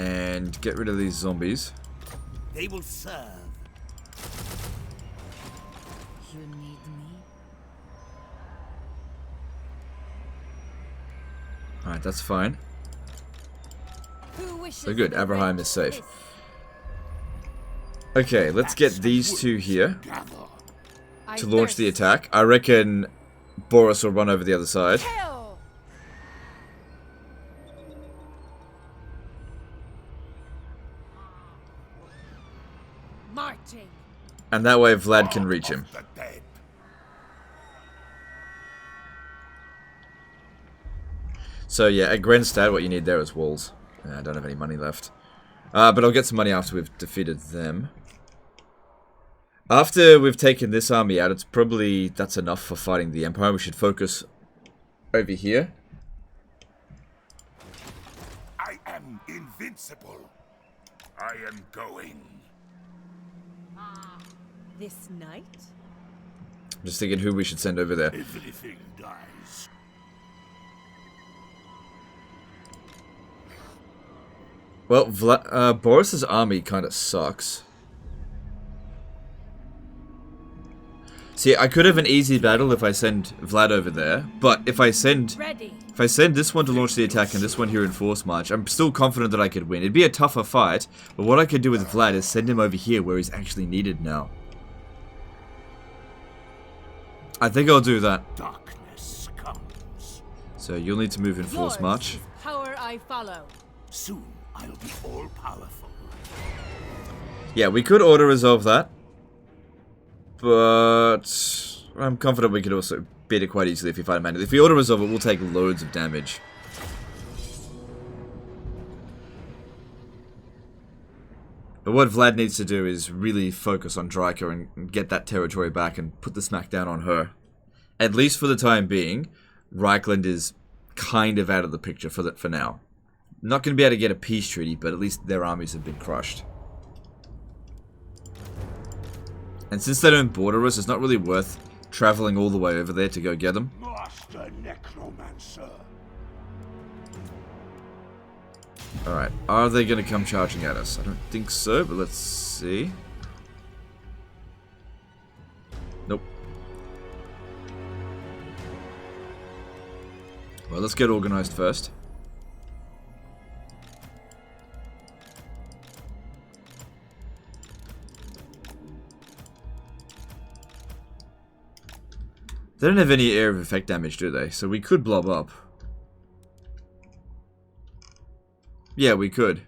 And get rid of these zombies. They will serve. You need me? Alright, that's fine. Who wishes So good, to Abraham avenge is safe. this? Okay, let's get these two here I to launch the thirst. attack. I reckon Boris will run over the other side. Kill! Marching. And that way Vlad can reach him. The dead. So yeah, at Grenstad, what you need there is walls. I don't have any money left. But I'll get some money after we've defeated them. After we've taken this army out, that's enough for fighting the Empire. We should focus over here. I am invincible. I am going. This night? I'm just thinking who we should send over there. Everything dies. Well, Boris's army kind of sucks. See, I could have an easy battle if I send Vlad over there, but if I send Ready. this one to launch the attack and this one here in Force March, I'm still confident that I could win. It'd be a tougher fight, but what I could do with Vlad is send him over here where he's actually needed now. I think I'll do that. Darkness comes. So you'll need to move in Force Yours March. is power I follow. Soon I'll be all powerful. Yeah, we could auto-resolve that. But I'm confident we could also beat it quite easily if we fight a man. If we auto-resolve it, we'll take loads of damage. But what Vlad needs to do is really focus on Draco and get that territory back and put the smack down on her. At least for the time being, Reichland is kind of out of the picture for now. Not going to be able to get a peace treaty, but at least their armies have been crushed. And since they don't border us, it's not really worth traveling all the way over there to go get them. Master Necromancer. Alright, are they going to come charging at us? I don't think so, but let's see. Nope. Well, let's get organized first. They don't have any area of effect damage, do they? So we could blob up. Yeah, we could.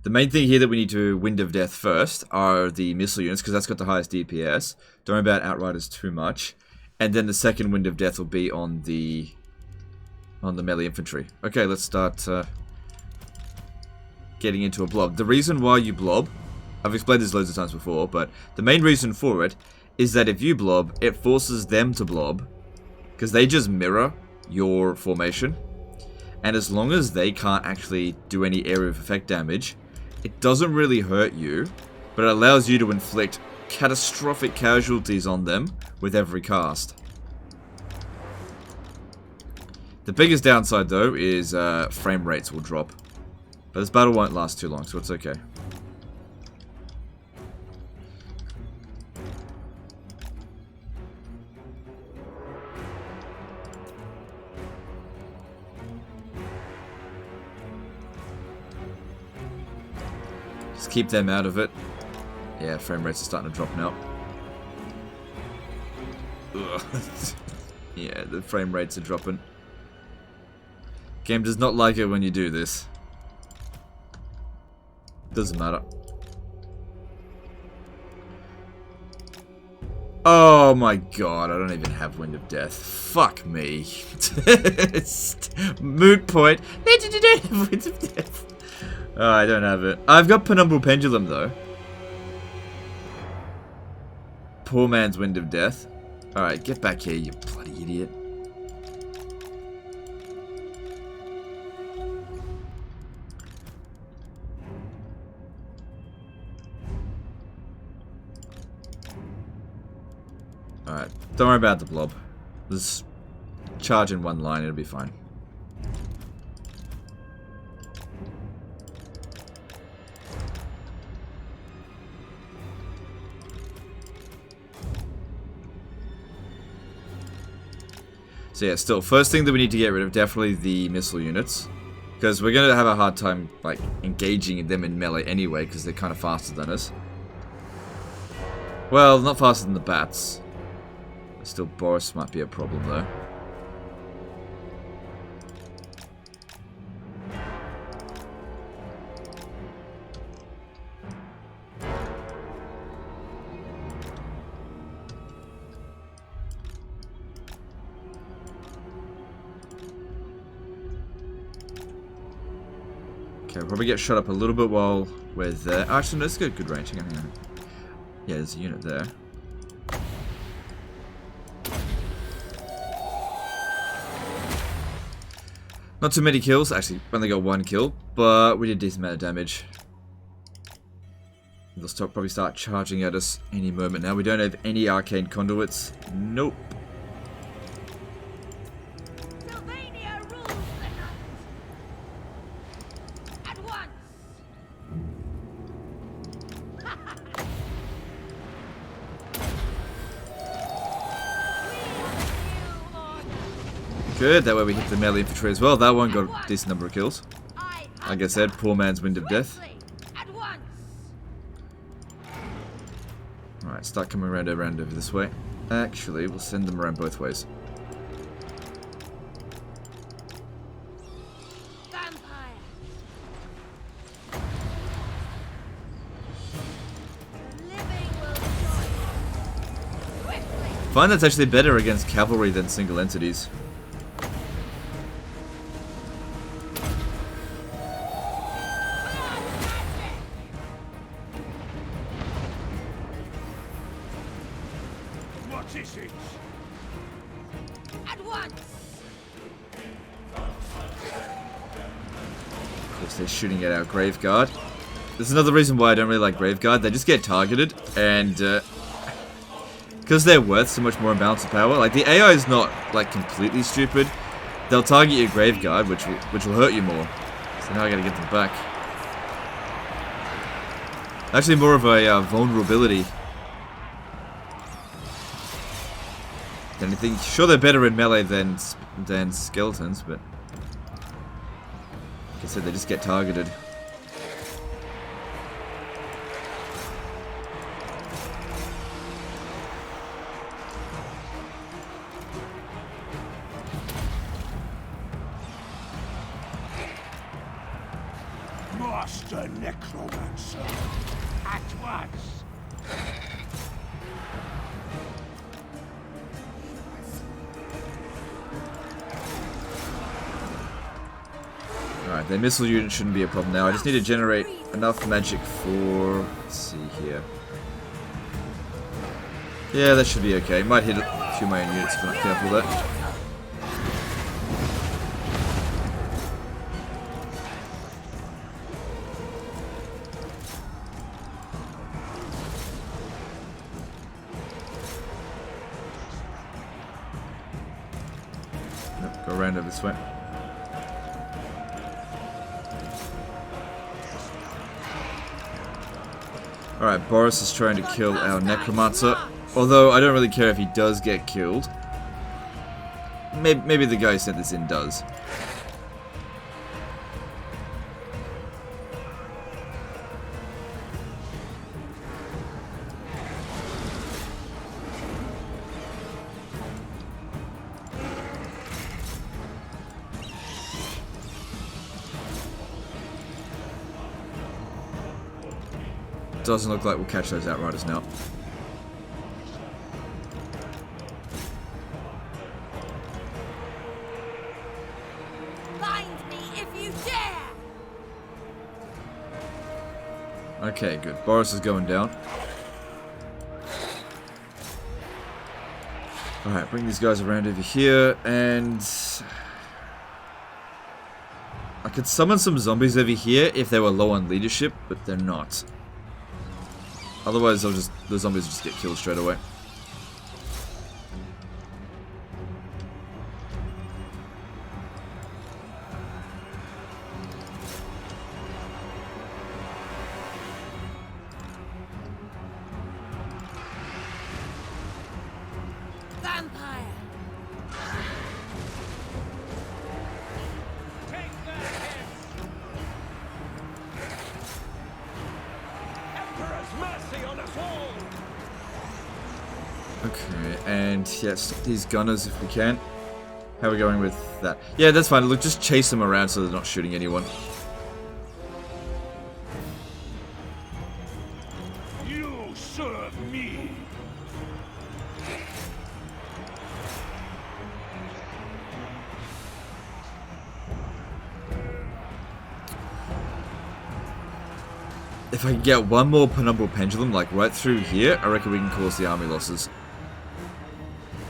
The main thing here that we need to Wind of Death first are the missile units, because that's got the highest DPS. Don't worry about Outriders too much. And then the second Wind of Death will be on the melee infantry. Okay, let's start getting into a blob. The reason why you blob, I've explained this loads of times before, but the main reason for it is that if you blob, it forces them to blob, because they just mirror your formation, and as long as they can't actually do any area of effect damage, it doesn't really hurt you, but it allows you to inflict catastrophic casualties on them with every cast. The biggest downside though is frame rates will drop, but this battle won't last too long, so it's okay. Just keep them out of it. Yeah, frame rates are starting to drop now. Ugh. Yeah, the frame rates are dropping. Game does not like it when you do this. Doesn't matter. Oh my god, I don't even have Wind of Death. Fuck me. Moot point. Wind of Death. Oh, I don't have it. I've got Penumbral Pendulum though. Poor man's Wind of Death. Alright, get back here, you bloody idiot. Alright, don't worry about the blob. Let's charge in one line, it'll be fine. So yeah, still, first thing that we need to get rid of, definitely the missile units. Because we're going to have a hard time, like, engaging them in melee anyway, because they're kind of faster than us. Well, not faster than the bats. Still, Boris might be a problem, though. Okay, we'll probably get shot up a little bit while we're there. Actually, no, let's get good ranging. Hang on. Yeah, there's a unit there. Not too many kills. Actually, only got one kill, but we did a decent amount of damage. They'll probably start charging at us any moment now. We don't have any arcane conduits. Nope. Good, that way we hit the melee infantry as well. That one got a decent number of kills. Like I said, poor man's wind of death. Alright, start coming around over this way. Actually, we'll send them around both ways. I find that's actually better against cavalry than single entities. Of course, they're shooting at our Graveguard. This is another reason why I don't really like Graveguard. They just get targeted, and because they're worth so much more imbalance of power. Like, the AI is not like completely stupid. They'll target your Graveguard, which will hurt you more. So now I gotta get them back. Actually, more of a vulnerability than anything. Sure, they're better in melee than skeletons, but like I said, they just get targeted. Master Necromancer, at once. Alright, their missile unit shouldn't be a problem now. I just need to generate enough magic for... Let's see here. Yeah, that should be okay. Might hit a few of my own units if I'm not careful with that. Nope, go around over this way. Alright, Boris is trying to kill our Necromancer. Although, I don't really care if he does get killed. Maybe the guy who sent this in does. Doesn't look like we'll catch those Outriders now. Find me if you dare! Okay, good. Boris is going down. Alright, bring these guys around over here, and... I could summon some zombies over here if they were low on leadership, but they're not. Otherwise, the zombies will just get killed straight away. and yeah, stop these gunners if we can. How are we going with that? Yeah, that's fine. Look, just chase them around so they're not shooting anyone. You serve me. If I can get one more penumbral pendulum, like right through here, I reckon we can cause the army losses.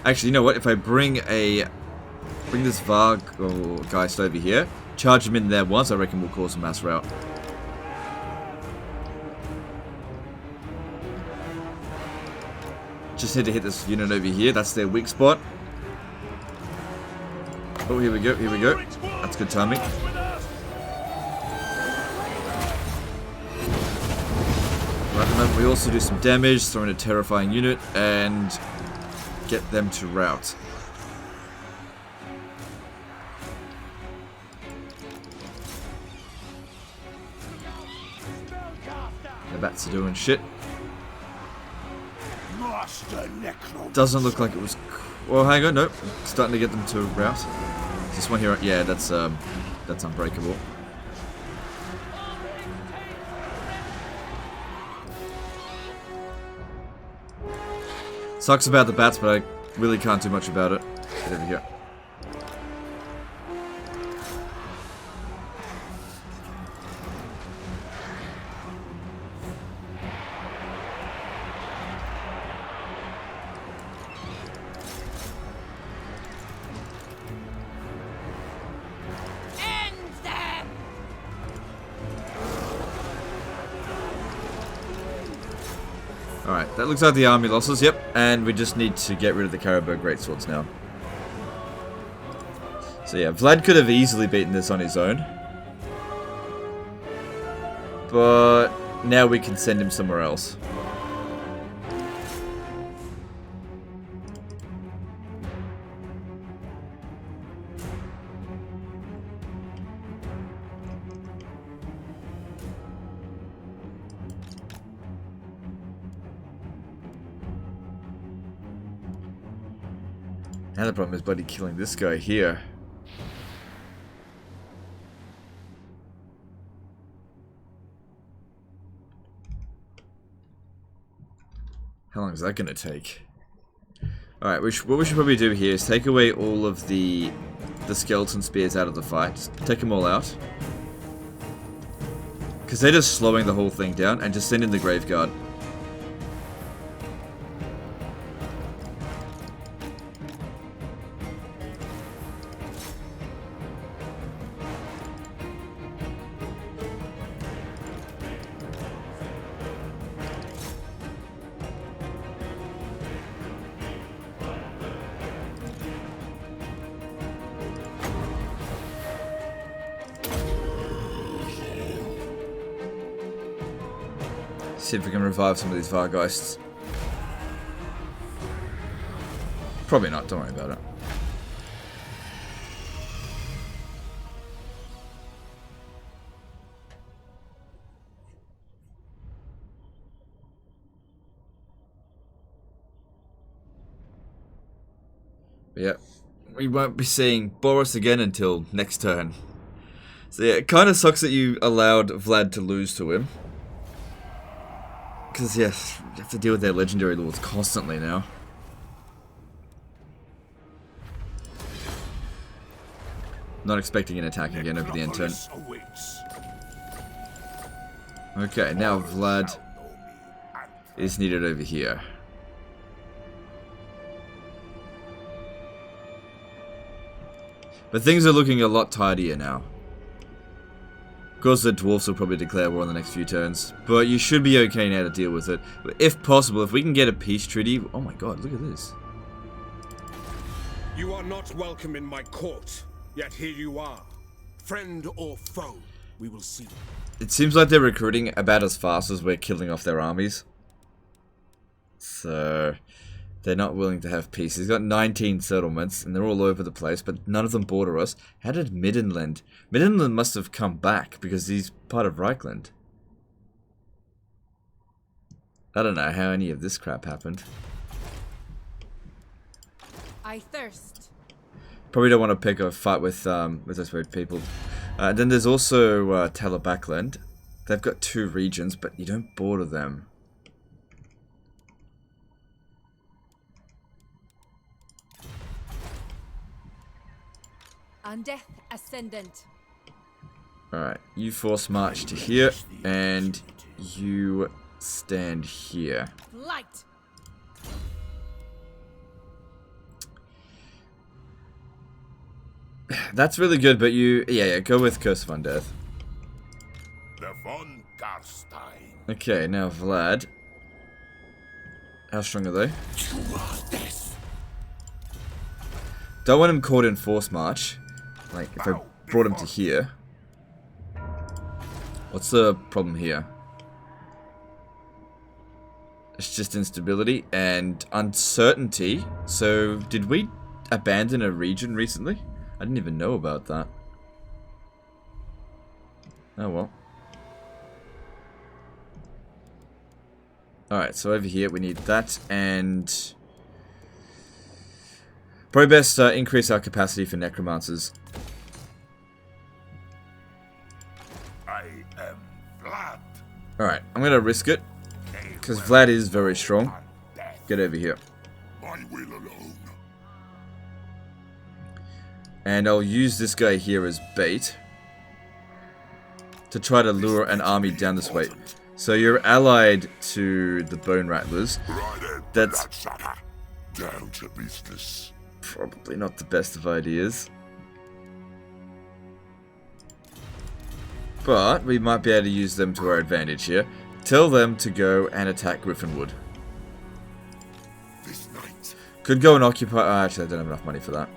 Actually, you know what? If I bring this Varg or Geist over here, charge him in there once, I reckon we'll cause a mass rout. Just need to hit this unit over here. That's their weak spot. Oh, here we go. Here we go. That's good timing. Right, remember, we also do some damage, throw in a terrifying unit, and get them to rout. The bats are doing shit. Doesn't look like it was. Well, hang on, nope. Starting to get them to rout. This one here, yeah, that's unbreakable. Sucks about the bats, but I really can't do much about it. There we go. Alright, that looks like the army losses, yep. And we just need to get rid of the Caribou Greatswords now. So yeah, Vlad could have easily beaten this on his own. But now we can send him somewhere else. Now the problem is Buddy killing this guy here. How long is that going to take? Alright, what we should probably do here is take away all of the skeleton spears out of the fight. Just take them all out. Because they're just slowing the whole thing down, and just send in the Grave Guard. See if we can revive some of these Vargeists. Probably not, don't worry about it. But yeah, we won't be seeing Boris again until next turn. So yeah, it kind of sucks that you allowed Vlad to lose to him. Because, yes, you have to deal with their legendary lords constantly now. Not expecting an attack again over the end turn. Okay, now Vlad is needed over here. But things are looking a lot tidier now. Of course, the dwarves will probably declare war on the next few turns, but you should be okay now to deal with it. If possible, if we can get a peace treaty... Oh my god, look at this. You are not welcome in my court, yet here you are. Friend or foe, we will see. It seems like they're recruiting about as fast as we're killing off their armies. So... they're not willing to have peace. He's got 19 settlements, and they're all over the place, but none of them border us. How did Middenland? Middenland must have come back, because he's part of Reichland. I don't know how any of this crap happened. I thirst. Probably don't want to pick a fight with those weird people. Then there's also Talabakland. They've got 2 regions, but you don't border them. Undeath Ascendant. Alright, you force march to here, and you stand here. Light. That's really good, but yeah, go with Curse of Undeath. The von Karstein. Okay, now Vlad. How strong are they? Don't want him caught in force march. Like, if I brought him to here. What's the problem here? It's just instability and uncertainty. So, did we abandon a region recently? I didn't even know about that. Oh well. Alright, so over here we need that, and probably best increase our capacity for necromancers. I am Vlad. Alright, I'm gonna risk it, because Vlad is very strong. Get over here. My will alone. And I'll use this guy here as bait to try to lure an army down this way. So you're allied to the Bone Rattlers. That's down to business. probably not the best of ideas. But we might be able to use them to our advantage here. Tell them to go and attack Griffinwood. This night. Could go and occupy... Oh, actually, I don't have enough money for that.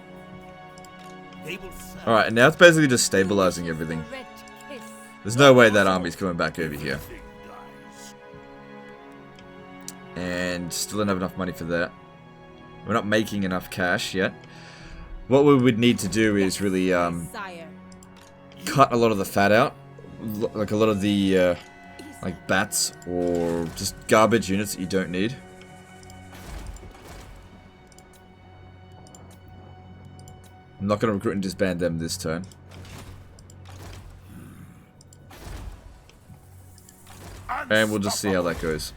Alright, and now it's basically just stabilizing everything. Red kiss. There's no way that army's coming back over here. And still don't have enough money for that. We're not making enough cash yet. What we would need to do is really Sire. cut a lot of the fat out. Like a lot of the like bats or just garbage units that you don't need. I'm not going to recruit and disband them this turn. And we'll just see how that goes.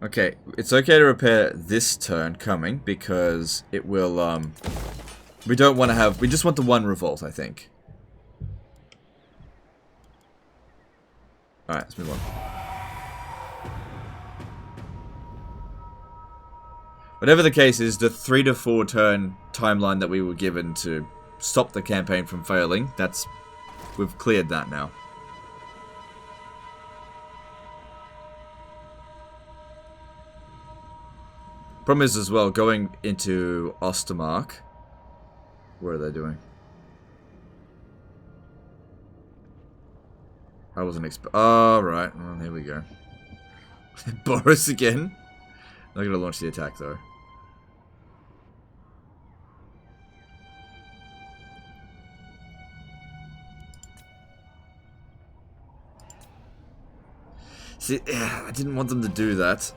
Okay, it's okay to repair this turn coming because it will, we don't want to have, we just want the one revolt, I think. Alright, let's move on. Whatever the case is, the 3 to 4 turn timeline that we were given to stop the campaign from failing, we've cleared that now. Problem is as well, going into Ostermark. What are they doing? I wasn't oh, right. Well, here we go. Boris again. Not gonna launch the attack though. See, I didn't want them to do that.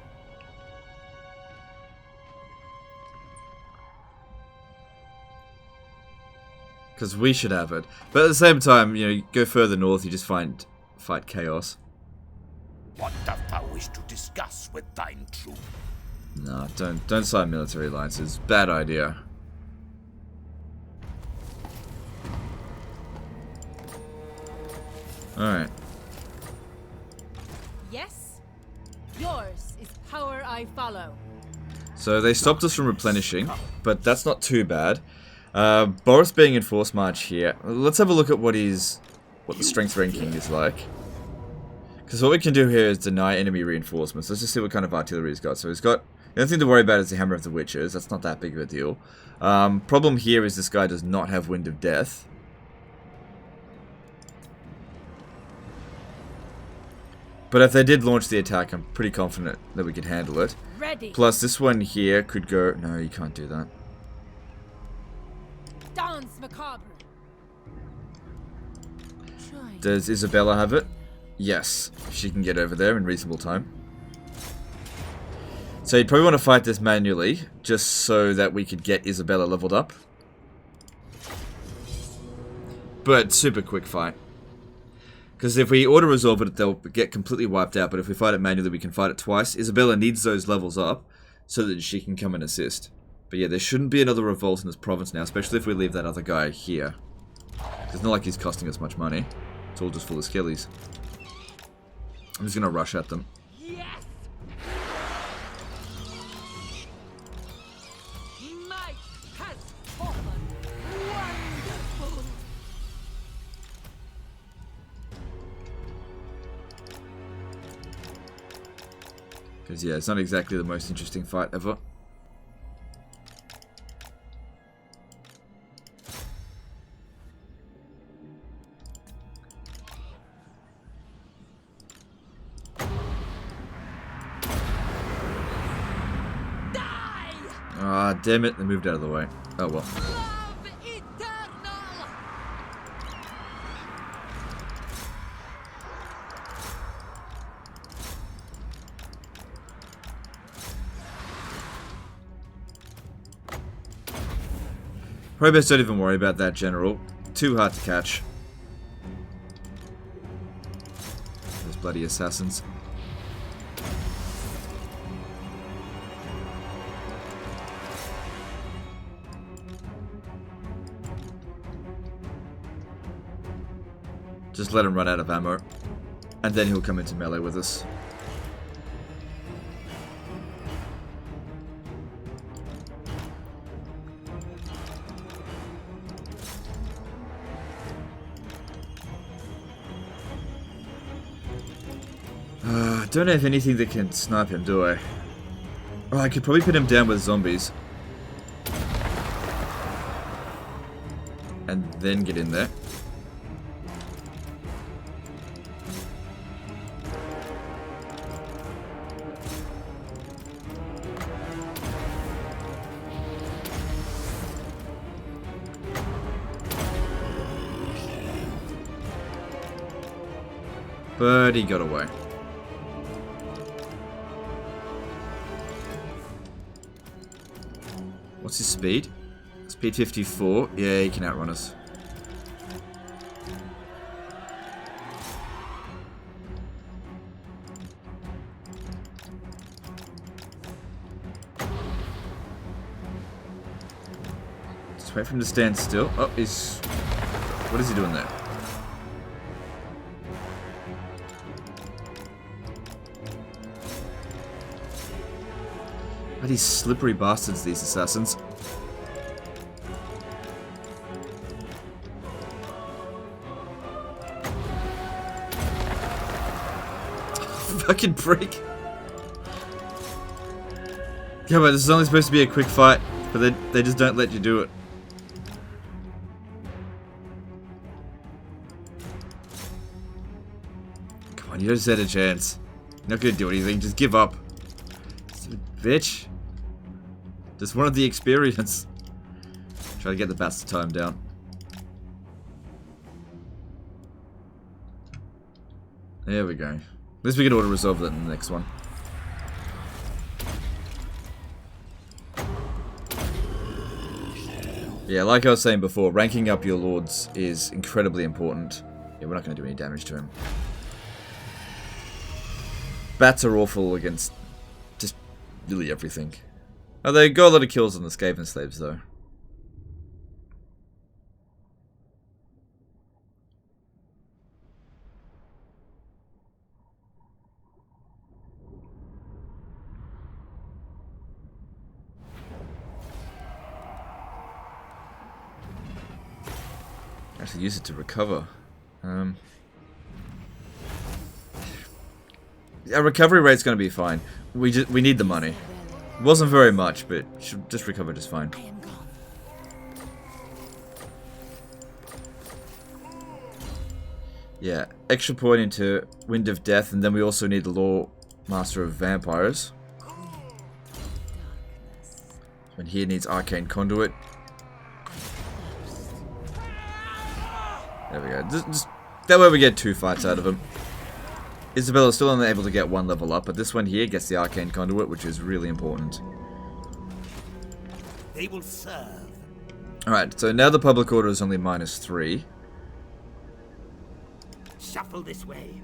Because we should have it. But at the same time, you know, you go further north, you just fight chaos. What doth thou wish to discuss with thine troop? No, don't sign military alliances. Bad idea. Alright. Yes. Yours is power I follow. So they stopped us from replenishing, but that's not too bad. Boris being in force march here. Let's have a look at what the strength ranking is like. Because what we can do here is deny enemy reinforcements. Let's just see what kind of artillery he's got. So he's got... The only thing to worry about is the Hammer of the Witches. That's not that big of a deal. Problem here is this guy does not have Wind of Death. But if they did launch the attack, I'm pretty confident that we could handle it. Ready. Plus, this one here could go... No, you can't do that. Dance macabre. Does Isabella have it? Yes, she can get over there in reasonable time. So you'd probably want to fight this manually, just so that we could get Isabella leveled up. But super quick fight. Because if we auto-resolve it, they'll get completely wiped out, but if we fight it manually, we can fight it twice. Isabella needs those levels up, so that she can come and assist. But yeah, there shouldn't be another revolt in this province now, especially if we leave that other guy here. It's not like he's costing us much money. It's all just full of skillies. I'm just gonna rush at them. Yes! Might has fallen. Wonderful! Because yeah, it's not exactly the most interesting fight ever. Ah, damn it, they moved out of the way. Oh well. Love eternal! Probably best don't even worry about that, General. Too hard to catch. Those bloody assassins. Just let him run out of ammo. And then he'll come into melee with us. Don't have anything that can snipe him, do I? Oh, I could probably pin him down with zombies. And then get in there. But he got away. What's his speed? Speed 54. Yeah, he can outrun us. Just wait for him to stand still. Oh, he's... What is he doing there? These slippery bastards, these assassins. Fucking prick. Yeah, but this is only supposed to be a quick fight, but they just don't let you do it. Come on, you just had a chance. You're not gonna do anything, just give up. Stupid bitch. Just wanted the experience. Try to get the bastard time down. There we go. At least we can auto-resolve that in the next one. Yeah, like I was saying before, ranking up your lords is incredibly important. Yeah, we're not going to do any damage to him. Bats are awful against just really everything. Oh, they got a lot of kills on the Skaven slaves, though. Actually use it to recover. Our recovery rate's going to be fine. We need the money. It wasn't very much, but should just recover just fine. I am gone. Yeah, extra point into Wind of Death, and then we also need the Law Master of Vampires. And here needs Arcane Conduit. There we go. Just That way we get 2 fights out of him. Isabella's still only able to get 1 level up, but this one here gets the Arcane Conduit, which is really important. They will serve. Alright, so now the public order is only -3. Shuffle this way.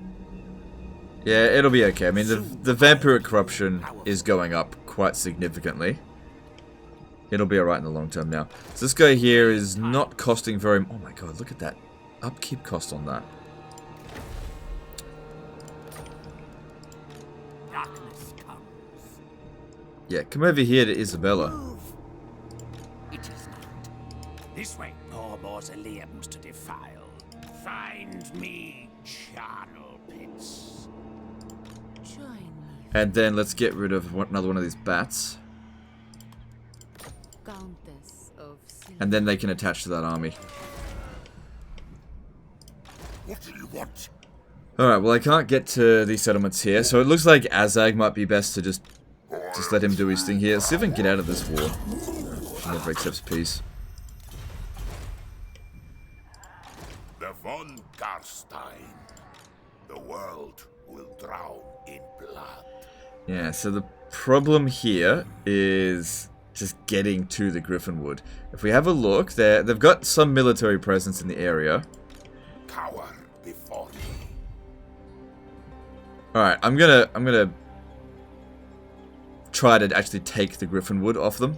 Yeah, it'll be okay. I mean, the vampiric corruption is going up quite significantly. It'll be alright in the long term now. So this guy here is not costing very... Oh my god, look at that upkeep cost on that. Darkness comes. Yeah, come over here to Isabella. Move. It is not. This way. Poor mausoleums to defile. Find me charnel pits. Join me, And then let's get rid of another one of these bats. Countess of Sin. And then they can attach to that army. What do you want? Alright, well I can't get to these settlements here, so it looks like Azag might be best to just let him do his thing here. Let's see if I can get out of this war. He never accepts peace. The von Karstein. The world will drown in blood. Yeah, so the problem here is just getting to the Griffinwood. If we have a look, they've got some military presence in the area. Cower before me. Alright, I'm gonna try to actually take the Griffinwood off them,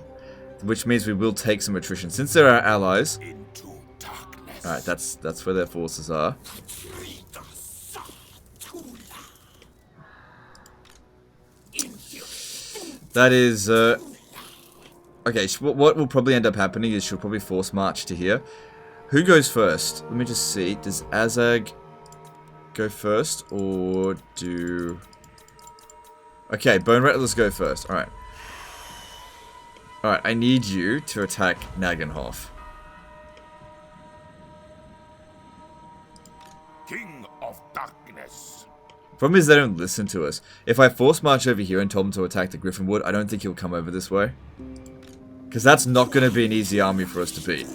which means we will take some attrition. Since they're our allies, Into darkness. alright, that's where their forces are. That is, okay, what will probably end up happening is she'll probably force march to here. Who goes first? Let me just see. Does Azag go first, or do... Okay, Bone Rattlers go first. Alright. Alright, I need you to attack Nagenhof. King of darkness. Problem is they don't listen to us. If I force march over here and told him to attack the Griffinwood, I don't think he'll come over this way. Because that's not going to be an easy army for us to beat.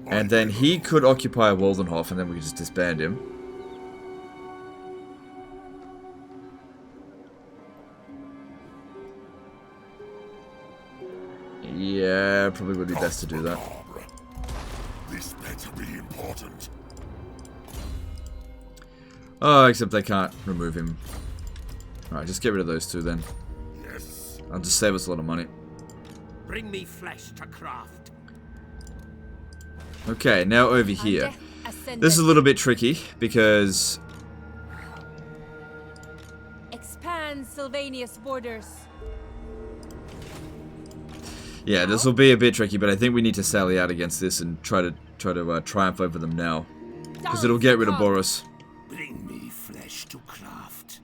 And then he could occupy Waldenhof, and then we could just disband him. Yeah, probably would be best to do that. This better be important. Oh, except they can't remove him. Alright, just get rid of those two then. Yes. I'll just save us a lot of money. Bring me flesh to craft. Okay, now over here. This is a little bit tricky because... Expand Sylvania's borders. Yeah, this will be a bit tricky, but I think we need to sally out against this and try to triumph over them now. Because it'll get rid of Boris. Bring me flesh to craft.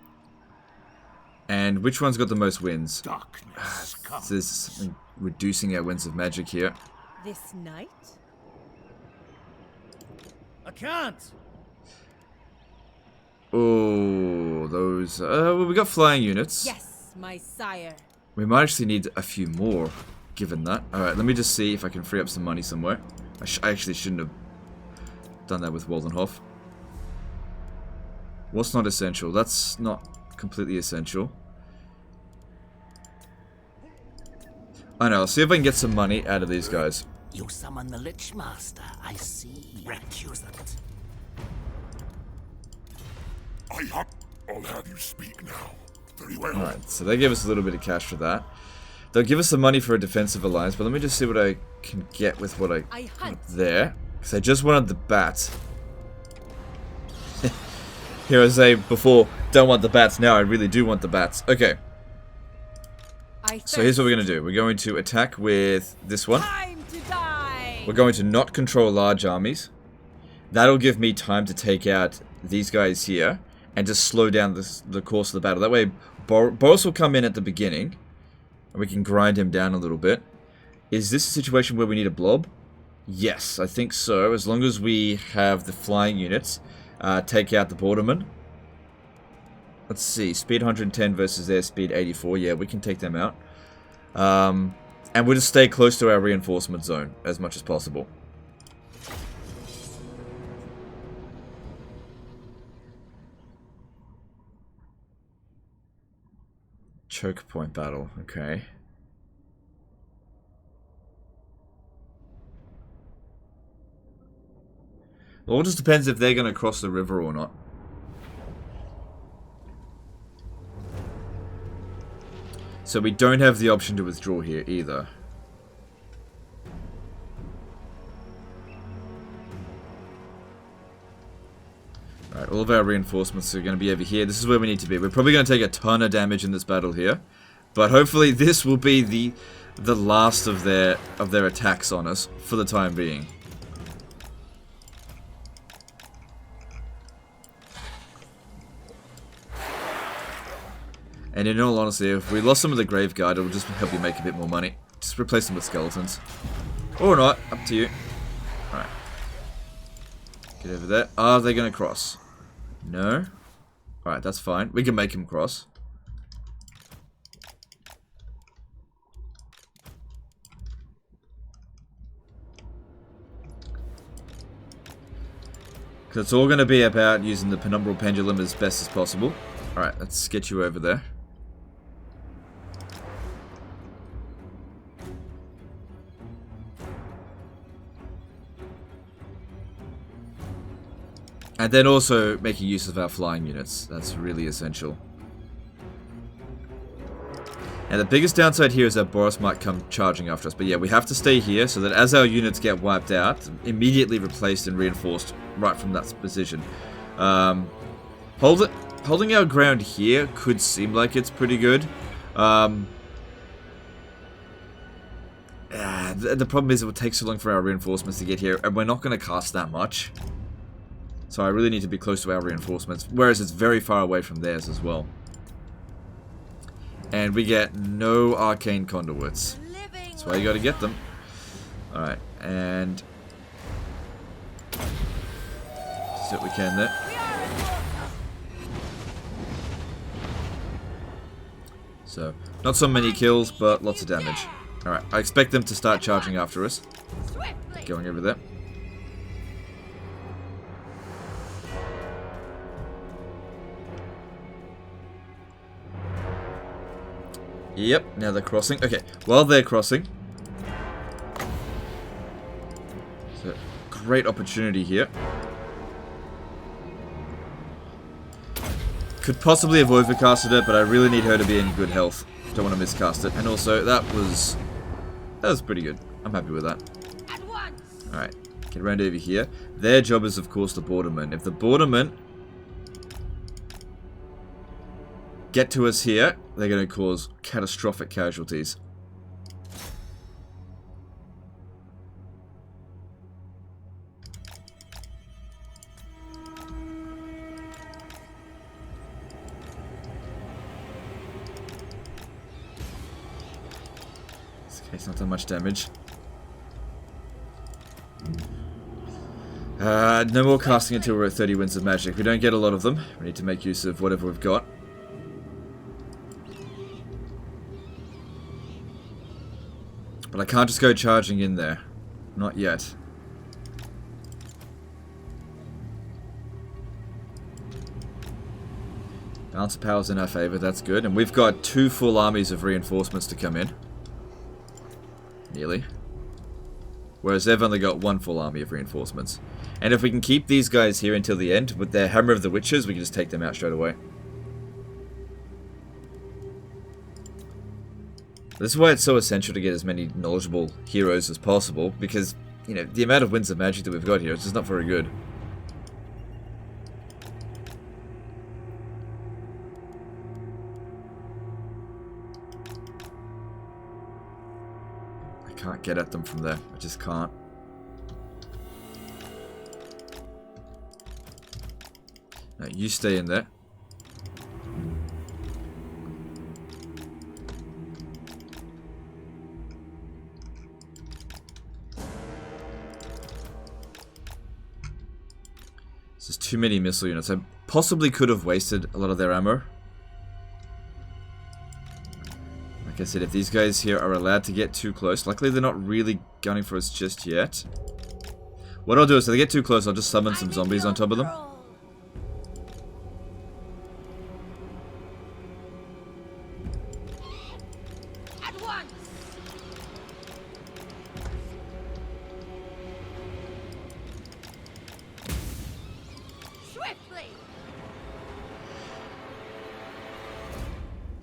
And which one's got the most wins? Darkness comes. There's something reducing our wins of magic here. This night? I can't. Oh, those... well, we got flying units. Yes, my sire. We might actually need a few more, given that. Alright, let me just see if I can free up some money somewhere. I actually shouldn't have done that with Waldenhof. What's not essential? That's not completely essential. I know, I'll see if I can get some money out of these guys. You summon the Lich Master, I see. Recusant. I'll have you speak now. Very well. Alright, so they give us a little bit of cash for that. They'll give us some money for a defensive alliance, but let me just see what I can get with what I got there. Because I just wanted the bats. Here I say before, don't want the bats. Now I really do want the bats. Okay. So here's what we're going to do. We're going to attack with this one. Time to die. We're going to not control large armies. That'll give me time to take out these guys here and just slow down the course of the battle. That way, Boris will come in at the beginning and we can grind him down a little bit. Is this a situation where we need a blob? Yes, I think so. As long as we have the flying units take out the bordermen. Let's see, speed 110 versus their speed 84. Yeah, we can take them out. And we'll just stay close to our reinforcement zone as much as possible. Choke point battle, okay. It all just depends if they're going to cross the river or not. So we don't have the option to withdraw here either. Alright, all of our reinforcements are going to be over here. This is where we need to be. We're probably going to take a ton of damage in this battle here. But hopefully this will be the last of their attacks on us for the time being. And in all honesty, if we lost some of the Grave Guard, it'll just help you make a bit more money. Just replace them with skeletons. Or not, up to you. Alright. Get over there. Are they going to cross? No? Alright, that's fine. We can make them cross. Because it's all going to be about using the Penumbral Pendulum as best as possible. Alright, let's get you over there. And then also making use of our flying units. That's really essential. And the biggest downside here is that Boris might come charging after us. But yeah, we have to stay here so that as our units get wiped out, immediately replaced and reinforced right from that position. Holding our ground here could seem like it's pretty good. The problem is it would take so long for our reinforcements to get here, and we're not going to cast that much. So I really need to be close to our reinforcements, whereas it's very far away from theirs as well. And we get no arcane conduits. That's why you got to get them. Alright, and just do what we can there. So, not so many kills, but lots of damage. Alright, I expect them to start charging after us. Going over there. Yep, now they're crossing. Okay, while they're crossing. So, great opportunity here. Could possibly have overcasted it, but I really need her to be in good health. Don't want to miscast it. And also, that was pretty good. I'm happy with that. Alright, get around over here. Their job is, of course, the bordermen. If the bordermen get to us here, they're going to cause catastrophic casualties. This case, not that much damage. No more casting until we're at 30 Winds of Magic. We don't get a lot of them. We need to make use of whatever we've got. But I can't just go charging in there. Not yet. Balance of power's in our favor, that's good. And we've got 2 full armies of reinforcements to come in. Nearly. Whereas they've only got 1 full army of reinforcements. And if we can keep these guys here until the end, with their Hammer of the Witches, we can just take them out straight away. This is why it's so essential to get as many knowledgeable heroes as possible, because, you know, the amount of Winds of Magic that we've got here is just not very good. I can't get at them from there. I just can't. No, you stay in there. There's too many missile units. I possibly could have wasted a lot of their ammo. I Like I said, if these guys here are allowed to get too close, luckily they're not really gunning for us just yet. What I'll do is if they get too close, I'll just summon some zombies on top of them. At once. Swiftly.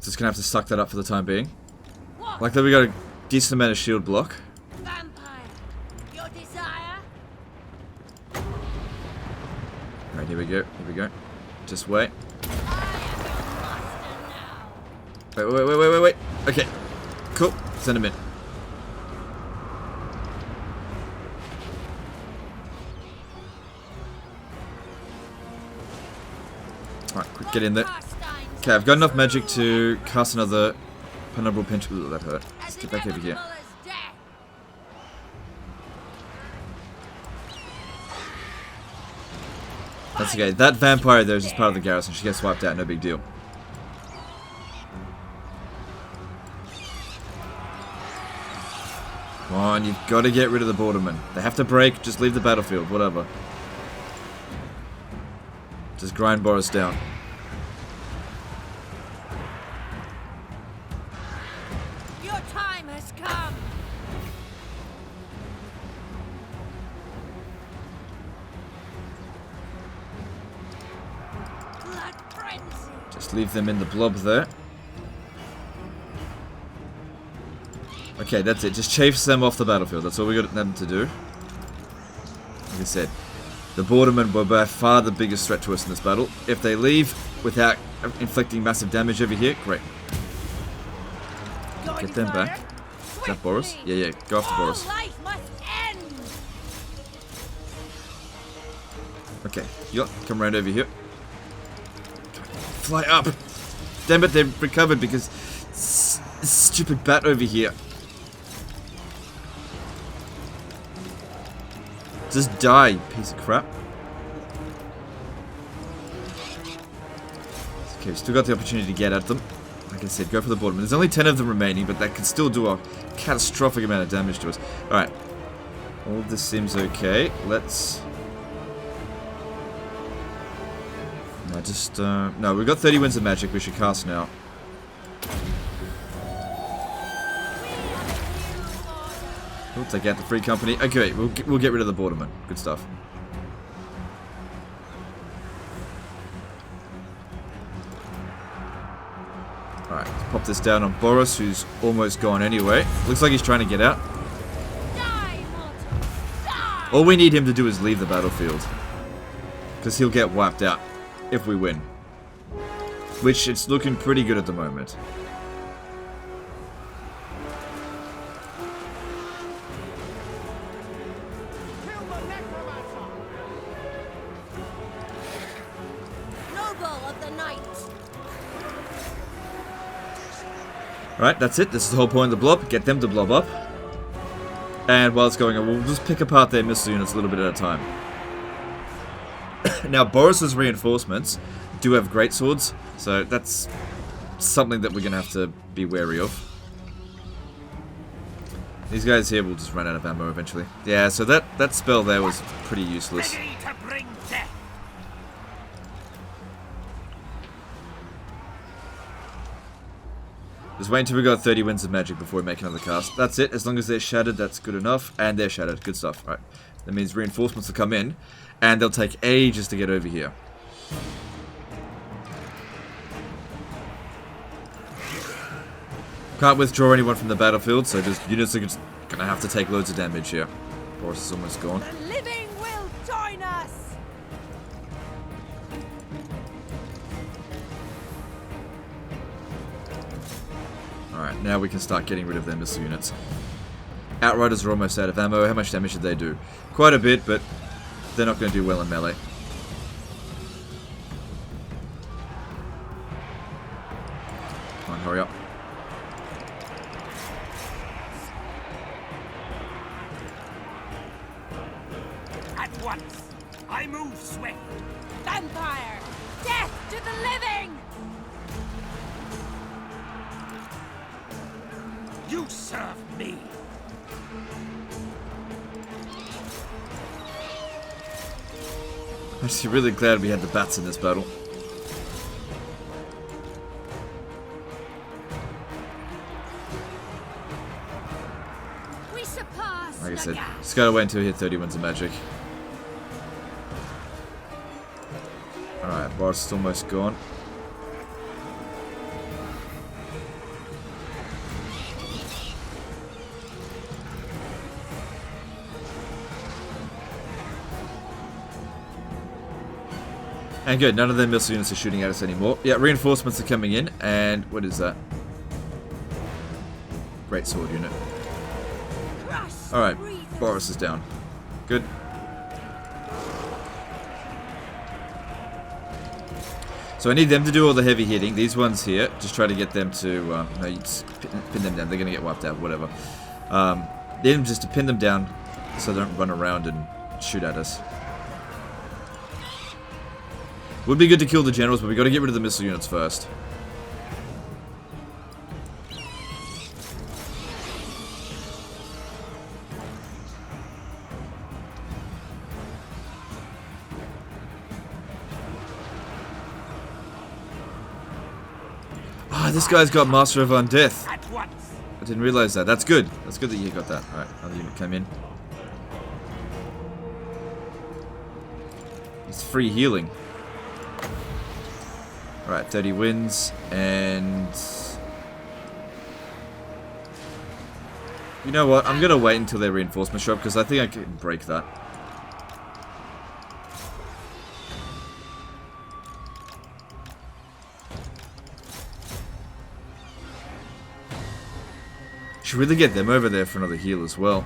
Just gonna have to suck that up for the time being. What? Like that, we got a decent amount of shield block. Vampire. Your desire? Alright, here we go. Here we go. Just wait. I am your master now. Wait. Okay. Cool. Send him in. Alright, quick, get in there. Okay, I've got enough magic to cast another penumbral pinch. Ooh, that hurt. Let's get back over here. That's okay. That vampire there is just part of the garrison. She gets wiped out. No big deal. Come on, you've got to get rid of the bordermen. They have to break. Just leave the battlefield. Whatever. Just grind Boris down. Your time has come. Blood frenzy. Just leave them in the blob there. Okay, that's it. Just chase them off the battlefield. That's all we got them to do. Like I said, the bordermen were by far the biggest threat to us in this battle. If they leave without inflicting massive damage over here, great. Get them back. Is that Boris? Yeah, go after Boris. Life must end. Okay, yup, come around over here. Fly up! Damn it, they've recovered because stupid bat over here. Just die, you piece of crap. Okay, we still got the opportunity to get at them. Like I said, go for the borderman. There's only 10 of them remaining, but that can still do a catastrophic amount of damage to us. Alright. All of this seems okay. Let's... No, we've got 30 winds of magic we should cast now. We'll take out the free company. Okay, we'll get rid of the borderman. Good stuff. Alright, let's pop this down on Boris, who's almost gone anyway. Looks like he's trying to get out. Die, mortal. Die. All we need him to do is leave the battlefield. Because he'll get wiped out if we win. Which, it's looking pretty good at the moment. Noble of the night. Alright, that's it. This is the whole point of the blob. Get them to blob up. And while it's going on, we'll just pick apart their missile units a little bit at a time. Now, Boris's reinforcements do have great swords, so that's something that we're going to have to be wary of. These guys here will just run out of ammo eventually. Yeah, so that spell there was pretty useless. Ready to bring death. Just wait until we got 30 winds of magic before we make another cast. That's it. As long as they're shattered, that's good enough. And they're shattered. Good stuff. Alright. That means reinforcements will come in. And they'll take ages to get over here. Can't withdraw anyone from the battlefield, so just units are just gonna have to take loads of damage here. Boris is almost gone. The living will join us. Alright, now we can start getting rid of their missile units. Outriders are almost out of ammo. How much damage did they do? Quite a bit, but they're not going to do well in melee. Come on, hurry up. At once. I move swift. Vampire. Death to the living. You serve me. I'm actually really glad we had the bats in this battle. We surpass Like I said, the just gotta wait until we hit 30 wins of magic. Alright, bar's is almost gone. And good, none of their missile units are shooting at us anymore. Yeah, reinforcements are coming in, and what is that? Great sword unit. Alright, Boris is down. Good. So I need them to do all the heavy hitting. These ones here, just try to get them to, no, you just pin them down. They're going to get wiped out, whatever. Then just to pin them down so they don't run around and shoot at us. Would be good to kill the generals, but we got to get rid of the missile units first. Ah, this guy's got Master of Undeath. At once. I didn't realize that. That's good. That's good that you got that. Alright, another unit come in. It's free healing. Alright, 30 wins, and... You know what? I'm gonna wait until their reinforcements show up, because I think I can break that. Should really get them over there for another heal as well.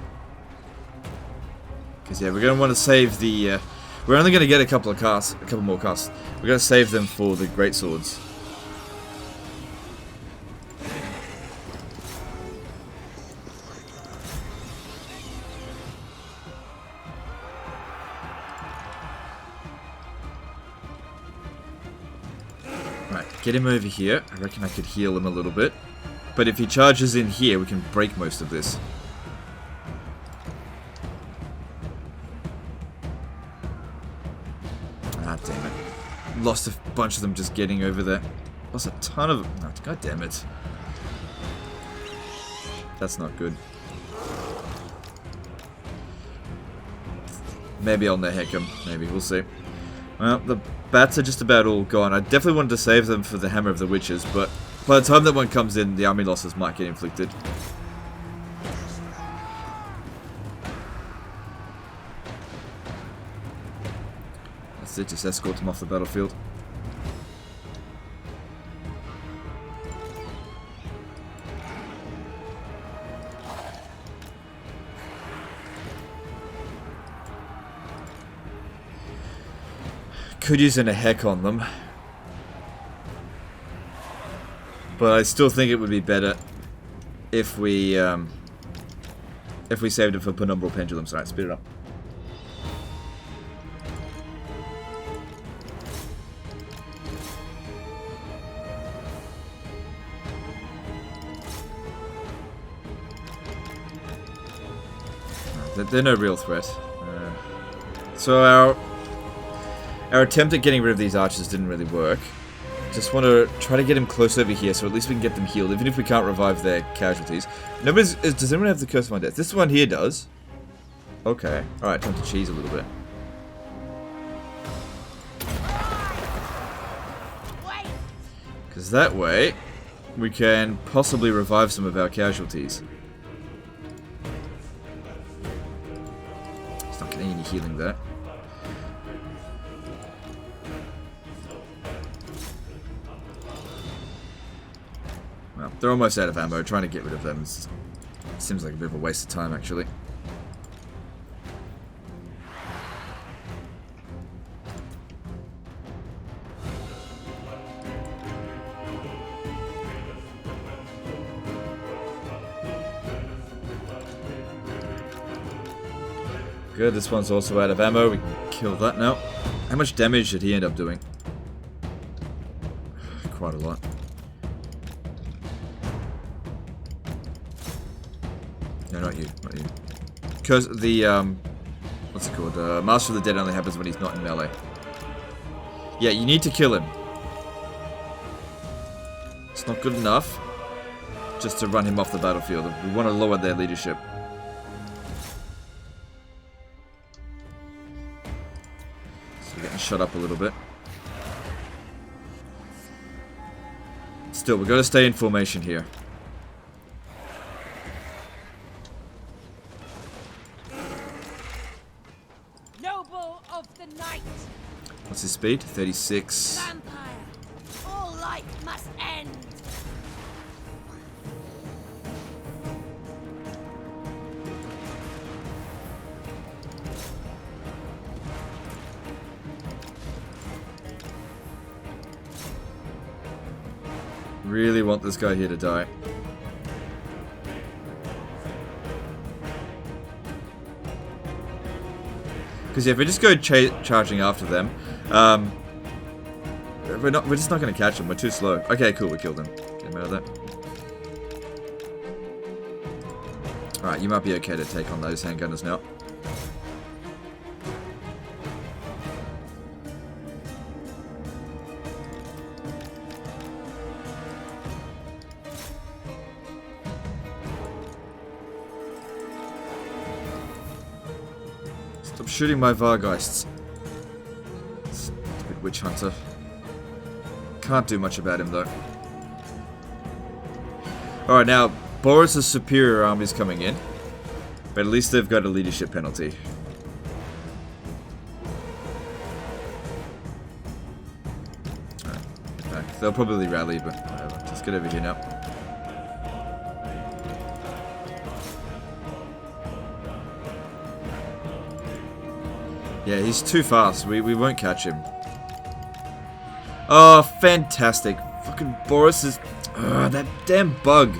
Because yeah, we're gonna want to save the... we're only gonna get a couple more casts. We're gonna save them for the great swords. Right, get him over here. I reckon I could heal him a little bit. But if he charges in here, we can break most of this. Ah, damn it. Lost a bunch of them just getting over there. Lost a ton of them. Oh, God damn it. That's not good. Maybe I'll heck him. Maybe, we'll see. Well, the bats are just about all gone. I definitely wanted to save them for the Hammer of the Witches, but by the time that one comes in, the army losses might get inflicted. That's it, just escort them off the battlefield. Could use a heck on them. But I still think it would be better if we saved it for penumbral pendulums. Alright, speed it up. They're no real threat. So our attempt at getting rid of these archers didn't really work. Just want to try to get him close over here, so at least we can get them healed, even if we can't revive their casualties. Does anyone have the Curse of Undeath? This one here does. Okay. Alright, time to cheese a little bit. Because that way, we can possibly revive some of our casualties. It's not getting any healing there. Well, they're almost out of ammo. Trying to get rid of them seems like a bit of a waste of time, actually. Good, this one's also out of ammo. We can kill that now. How much damage did he end up doing? Quite a lot. No, not you. Not you. Because the, what's it called? Master of the Dead only happens when he's not in melee. Yeah, you need to kill him. It's not good enough just to run him off the battlefield. We want to lower their leadership. So we're getting shut up a little bit. Still, we've got to stay in formation here. Noble of the night. What's his speed? 36. Vampire. All life must end. Really want this guy here to die. Because yeah, if we just go charging after them, we're just not going to catch them. We're too slow. Okay, cool. We killed him. Get him out of that. All right, you might be okay to take on those handgunners now. Stop shooting my Vargeists. Stupid witch hunter. Can't do much about him though. Alright, now Boris' superior army's coming in. But at least they've got a leadership penalty. Alright, get back. They'll probably rally, but whatever. Just get over here now. Yeah, he's too fast. We won't catch him. Oh, fantastic. Fucking Boris is... that damn bug.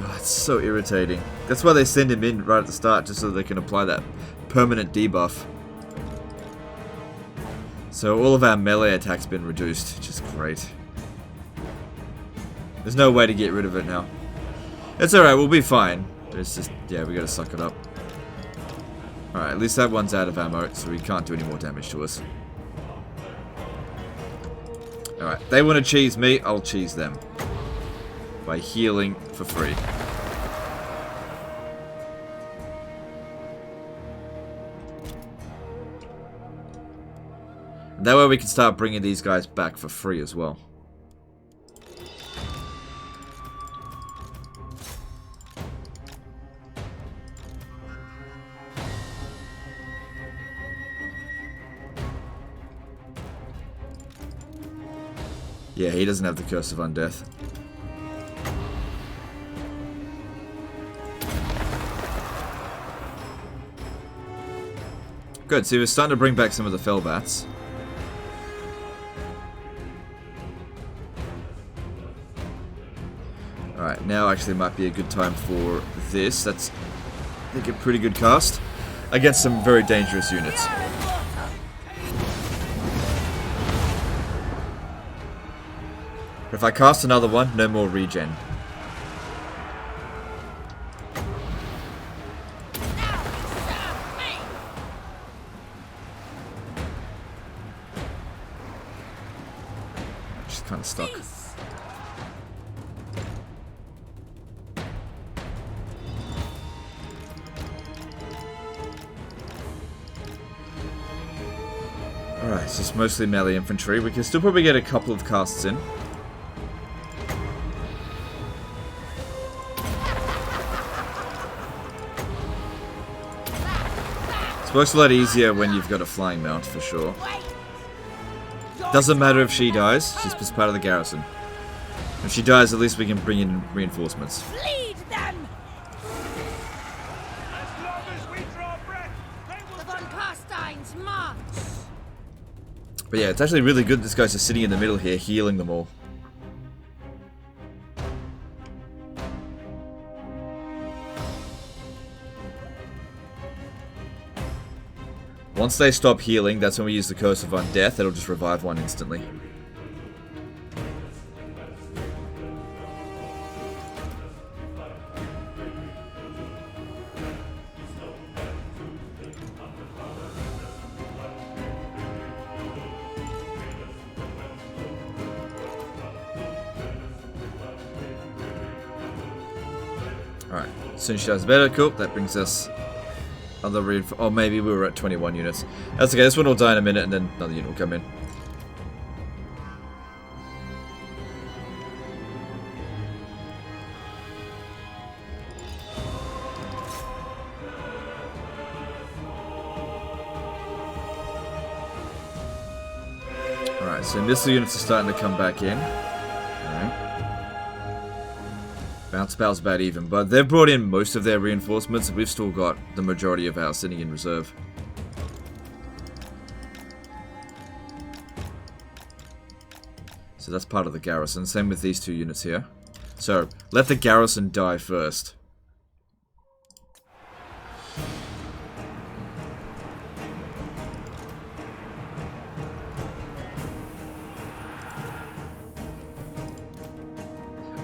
Oh, it's so irritating. That's why they send him in right at the start, just so they can apply that permanent debuff. So all of our melee attacks been reduced, which is great. There's no way to get rid of it now. It's alright, we'll be fine. But it's just, yeah, we gotta suck it up. Alright, at least that one's out of ammo, so he can't do any more damage to us. Alright, they want to cheese me, I'll cheese them. By healing for free. And that way we can start bringing these guys back for free as well. Yeah, he doesn't have the Curse of Undeath. Good, so we're starting to bring back some of the Fellbats. Alright, now actually might be a good time for this. That's, I think, a pretty good cast against some very dangerous units. If I cast another one, no more regen. Just kind of stuck. Alright, it's just mostly melee infantry. We can still probably get a couple of casts in. It works a lot easier when you've got a flying mount, for sure. Doesn't matter if she dies, she's just part of the garrison. If she dies, at least we can bring in reinforcements. Lead them! As long as we draw breath, they will The Von Carstein's march! But yeah, it's actually really good this guy's just sitting in the middle here, healing them all. Once they stop healing, that's when we use the Curse of Undeath. It'll just revive one instantly. Alright, as soon as she does better, cool. That brings us other reinforcements. Oh, maybe we were at 21 units. That's okay, this one will die in a minute and then another unit will come in. Alright, so missile units are starting to come back in. Alright. Bounce battle's about even, but they've brought in most of their reinforcements, and we've still got the majority of ours sitting in reserve. So that's part of the garrison. Same with these two units here. So, let the garrison die first.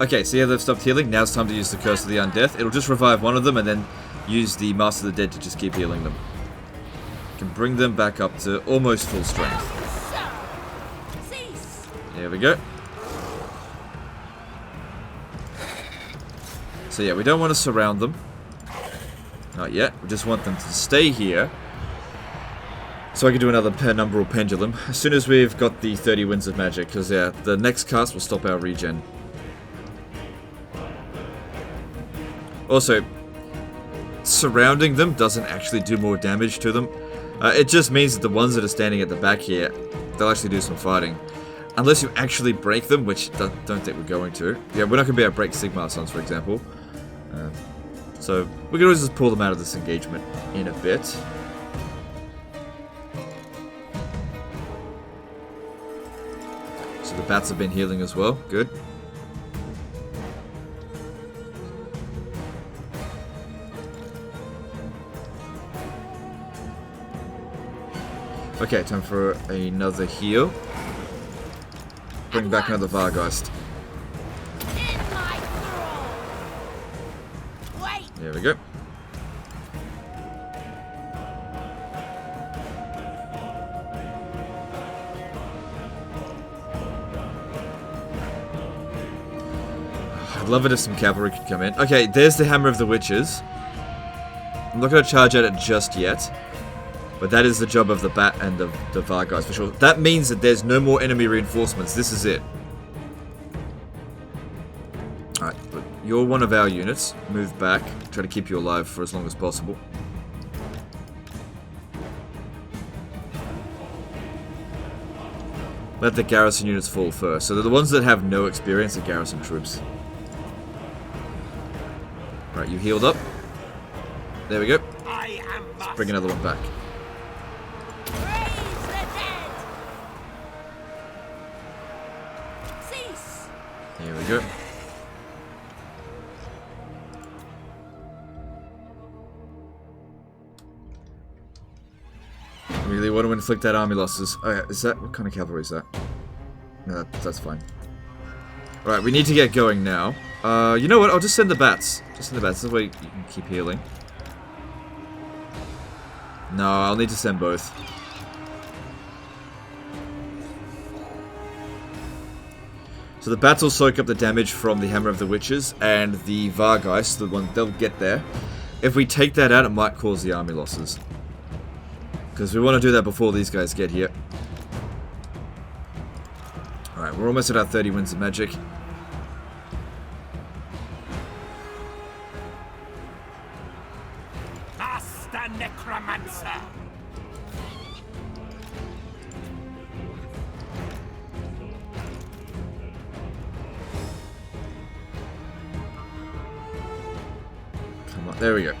Okay, so yeah, they've stopped healing. Now it's time to use the Curse of the Undeath. It'll just revive one of them and then use the Master of the Dead to just keep healing them. Can bring them back up to almost full strength. There we go. So yeah, we don't want to surround them. Not yet. We just want them to stay here. So I can do another penumbral pendulum. As soon as we've got the 30 Winds of Magic. Because yeah, the next cast will stop our regen. Also, surrounding them doesn't actually do more damage to them. It just means that the ones that are standing at the back here, they'll actually do some fighting. Unless you actually break them, which I don't think we're going to. Yeah, we're not going to be able to break Sigmar Sons, for example. So, we can always just pull them out of this engagement in a bit. So the bats have been healing as well. Good. Okay, time for another heal. Bring back another Vargeist. There we go. I'd love it if some cavalry could come in. Okay, there's the Hammer of the Witches. I'm not going to charge at it just yet. But that is the job of the Bat and the Vargeist for sure. That means that there's no more enemy reinforcements. This is it. Alright, but you're one of our units. Move back. Try to keep you alive for as long as possible. Let the garrison units fall first. So they're the ones that have no experience at garrison troops. Right, you healed up. There we go. Let's bring another one back. Here we go. Really want to inflict that army losses. Oh yeah, is that... what kind of cavalry is that? No, that's fine. Alright, we need to get going now. You know what? I'll just send the bats. Just send the bats. This way you can keep healing. No, I'll need to send both. So the bats will soak up the damage from the Hammer of the Witches and the Vargeist, the one they'll get there. If we take that out, it might cause the army losses. Because we want to do that before these guys get here. Alright, we're almost at our 30 Winds of Magic. Master Necromancer! Come on, there we go.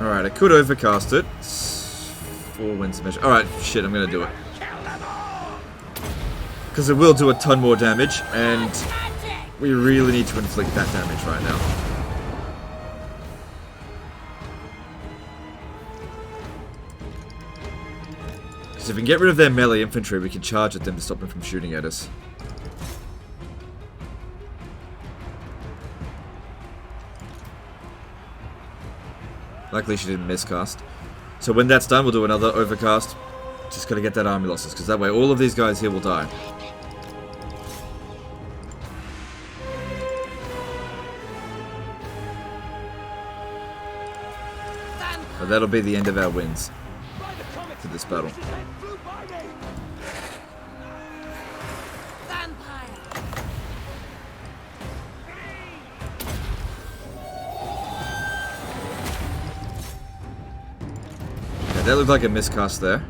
Alright, I could overcast it. 4 Winds of Magic. Alright, shit, I'm gonna do it. Because it will do a ton more damage, and we really need to inflict that damage right now. Because if we can get rid of their melee infantry, we can charge at them to stop them from shooting at us. Luckily she didn't miscast. So when that's done, we'll do another overcast. Just gotta get that army losses, because that way all of these guys here will die. that'll be the end of our wins for this battle. Okay, that looked like a miscast there.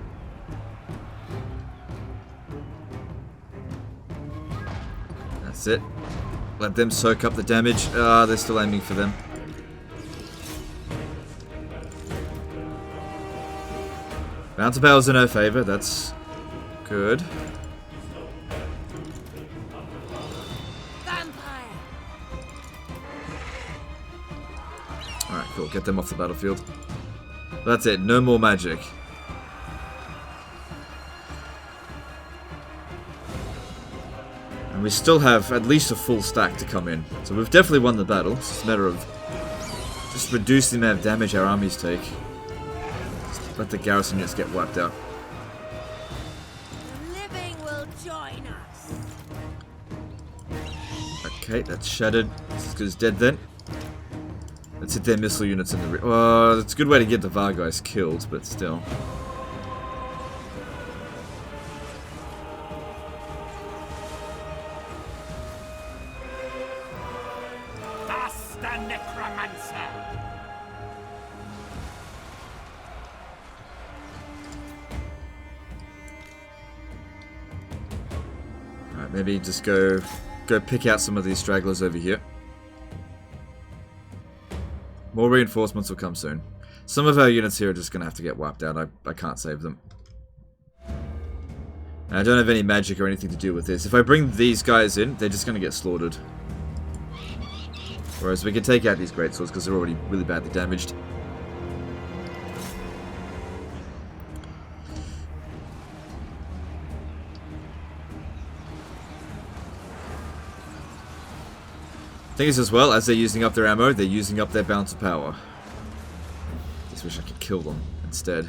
That's it. Let them soak up the damage. Ah, they're still aiming for them. Bounce of Power's in her favor. That's good. Alright, cool. Get them off the battlefield. That's it. No more magic. And we still have at least a full stack to come in. So we've definitely won the battle. It's just a matter of just reducing the amount of damage our armies take. Just let the garrison units get wiped out. The living will join us. Okay, that's shattered. This is good as dead then. Let's hit their missile units in the rear. Oh, it's a good way to get the Vargeis killed, but still. Alright, maybe just go pick out some of these stragglers over here. More reinforcements will come soon. Some of our units here are just going to have to get wiped out. I can't save them. And I don't have any magic or anything to do with this. If I bring these guys in, they're just going to get slaughtered. Whereas we can take out these great swords because they're already really badly damaged. Thing is, as well, as they're using up their ammo, they're using up their bounce of power. Just wish I could kill them instead.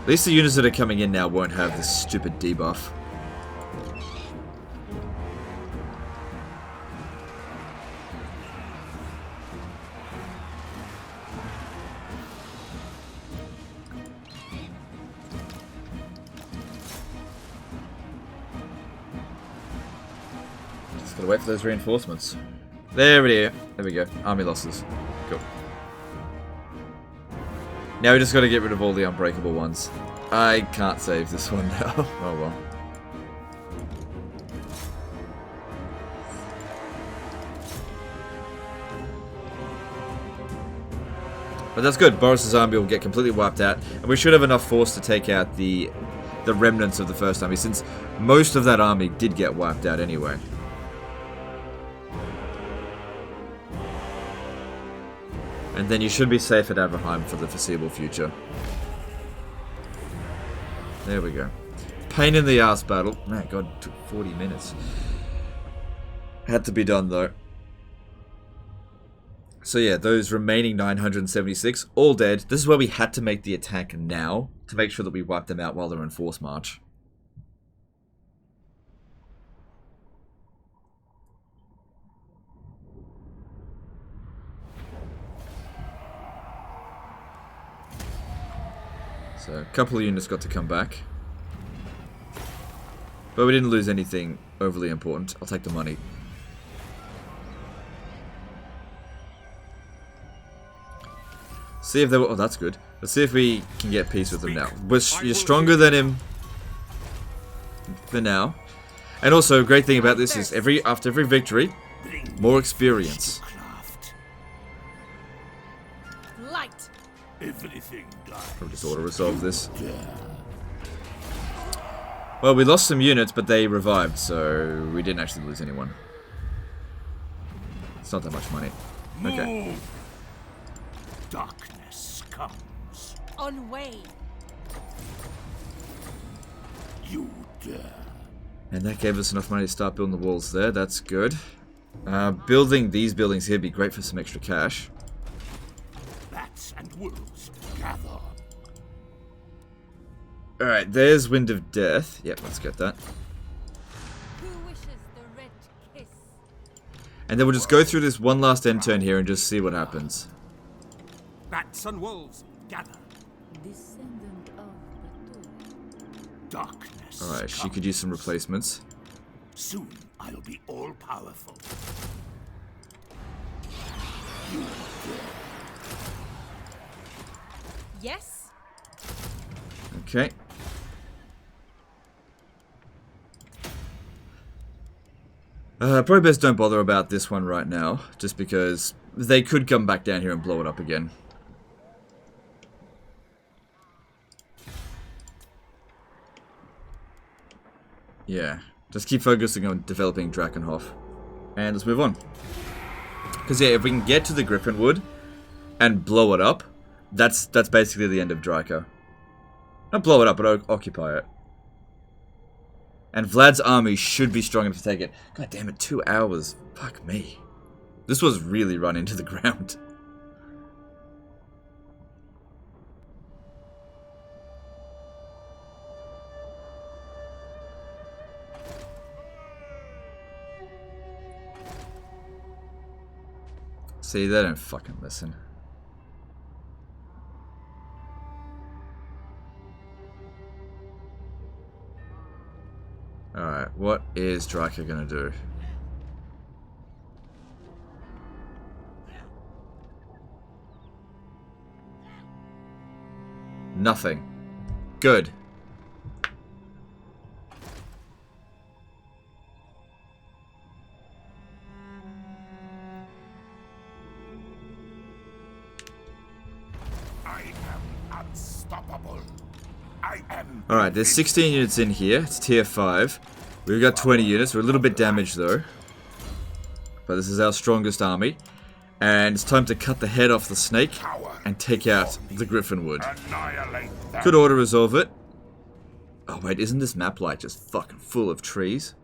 At least the units that are coming in now won't have this stupid debuff. Just gotta wait for those reinforcements. There we go. Army losses. Cool. Now we just gotta get rid of all the unbreakable ones. I can't save this one now. Oh well. But that's good. Boris's army will get completely wiped out, and we should have enough force to take out the remnants of the first army, since most of that army did get wiped out anyway. And then you should be safe at Averheim for the foreseeable future. There we go. Pain in the ass battle. Man, God, it took 40 minutes. Had to be done though. So yeah, those remaining 976, all dead. This is where we had to make the attack now, to make sure that we wipe them out while they're in force march. So a couple of units got to come back. But we didn't lose anything overly important. I'll take the money. See if they were... Oh, that's good. Let's see if we can get peace with them now. You're stronger than him for now. And also, a great thing about this is after every victory, more experience. Light. Everything dies. Probably just auto-resolve this. Well, we lost some units, but they revived, so we didn't actually lose anyone. It's not that much money. Okay. Move. Darkness comes. On way. You dare. And that gave us enough money to start building the walls there. That's good. Building these buildings here would be great for some extra cash. Bats and wolves gather. Alright, there's Wind of Death. Yep, let's get that. Who wishes the red kiss? And then we'll just go through this one last end turn here and just see what happens. Bats and wolves, gather. Descendant of the Darkness. Alright, she could use some replacements. Soon I'll be all powerful. Yes? Okay. Probably best don't bother about this one right now, just because they could come back down here and blow it up again. Yeah, just keep focusing on developing Drakenhof. And let's move on. Because yeah, if we can get to the Griffinwood and blow it up, that's basically the end of Draco. Not blow it up, but occupy it. And Vlad's army should be strong enough to take it. God damn it, 2 hours. Fuck me. This was really run into the ground. See, they don't fucking listen. Alright, what is Draco gonna do? Nothing. Good. I am unstoppable. I am. Alright, there's 16 units in here. It's tier 5. We've got 20 units. We're a little bit damaged though. But this is our strongest army. And it's time to cut the head off the snake and take out the Griffinwood. Annihilate them. Could auto-resolve it. Oh wait, isn't this map like just fucking full of trees?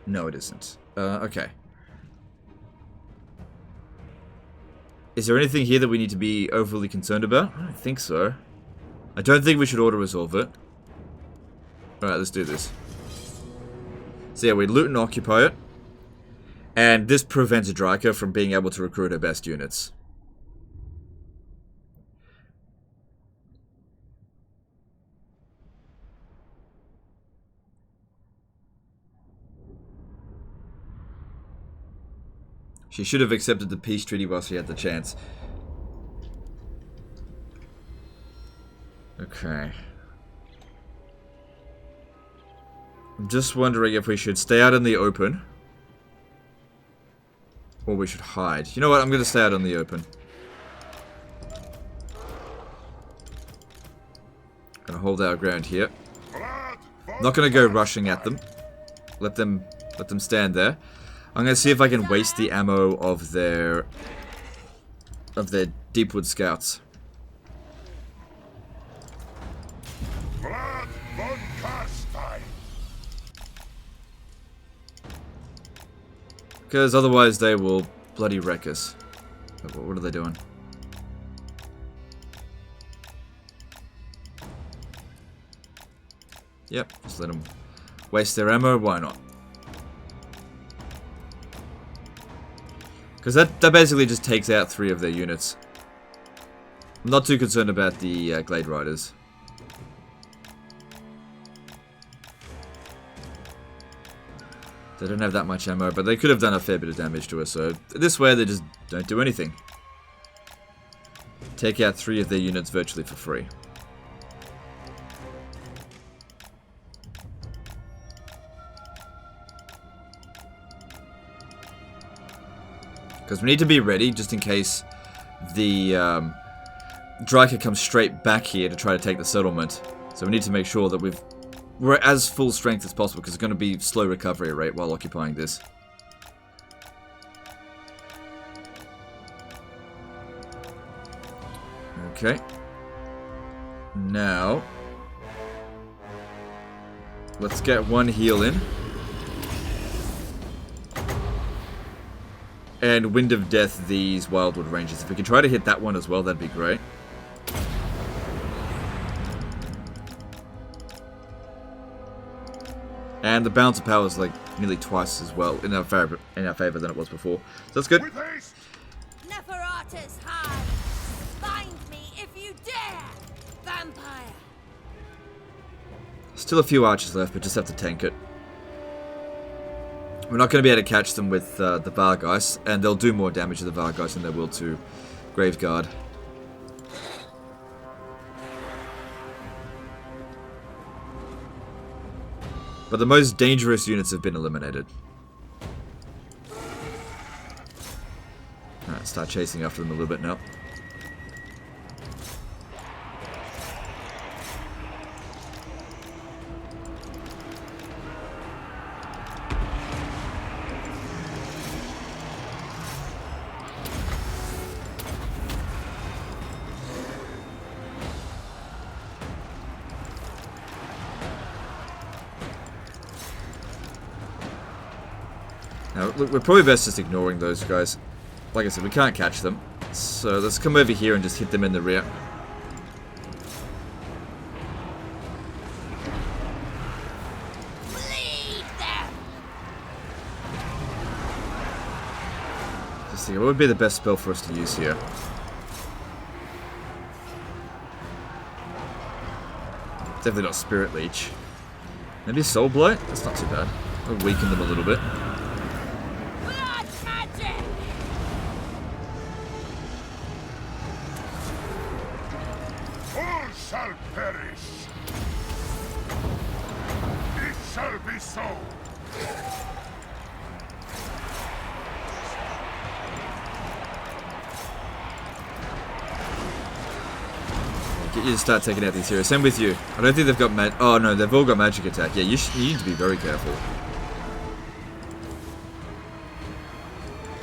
No, it isn't. Okay. Is there anything here that we need to be overly concerned about? I don't think so. I don't think we should auto-resolve it. Alright, let's do this. So yeah, we loot and occupy it. And this prevents Draco from being able to recruit her best units. She should have accepted the peace treaty while she had the chance. Okay. I'm just wondering if we should stay out in the open. Or we should hide. You know what? I'm going to stay out in the open. Gonna hold our ground here. Not going to go rushing at them. Let them stand there. I'm going to see if I can waste the ammo of their Deepwood scouts. Vlad von Karstein. Because otherwise they will bloody wreck us. What are they doing? Yep, just let them waste their ammo. Why not? Because that basically just takes out 3 of their units. I'm not too concerned about the Glade Riders. They don't have that much ammo, but they could have done a fair bit of damage to us, so this way they just don't do anything. Take out 3 of their units virtually for free. Because we need to be ready, just in case the Draco comes straight back here to try to take the settlement. So we need to make sure that we're as full strength as possible, because it's going to be slow recovery rate while occupying this. Okay. Now, let's get 1 heal in. And Wind of Death these Wildwood Rangers. If we can try to hit that one as well, that'd be great. And the balance of power is like nearly twice as well in our favor than it was before. So that's good. With haste! Neferata's high. Find me if you dare, vampire. Still a few archers left, but just have to tank it. We're not going to be able to catch them with the Vargeist, and they'll do more damage to the Vargeist than they will to Graveguard. But the most dangerous units have been eliminated. Alright, start chasing after them a little bit now. Now, look, we're probably best just ignoring those guys. Like I said, we can't catch them. So let's come over here and just hit them in the rear. Bleed them. Just see, what would be the best spell for us to use here? Definitely not Spirit Leech. Maybe Soul Blight? That's not too bad. We'll weaken them a little bit. Blood magic. All shall perish. It shall be so. Get you to start taking out these heroes. Same with you. I don't think they've got oh no, they've all got magic attack. Yeah, you need to be very careful.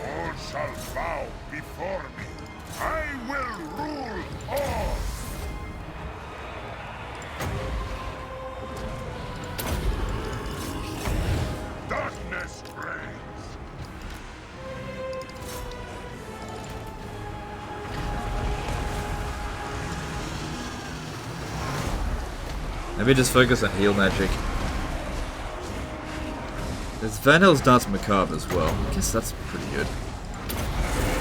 All shall bow before me. I will rule all. Darkness reigns. Maybe just focus on heal magic. There's Van Hell's Dance Macabre as well. I guess that's pretty good.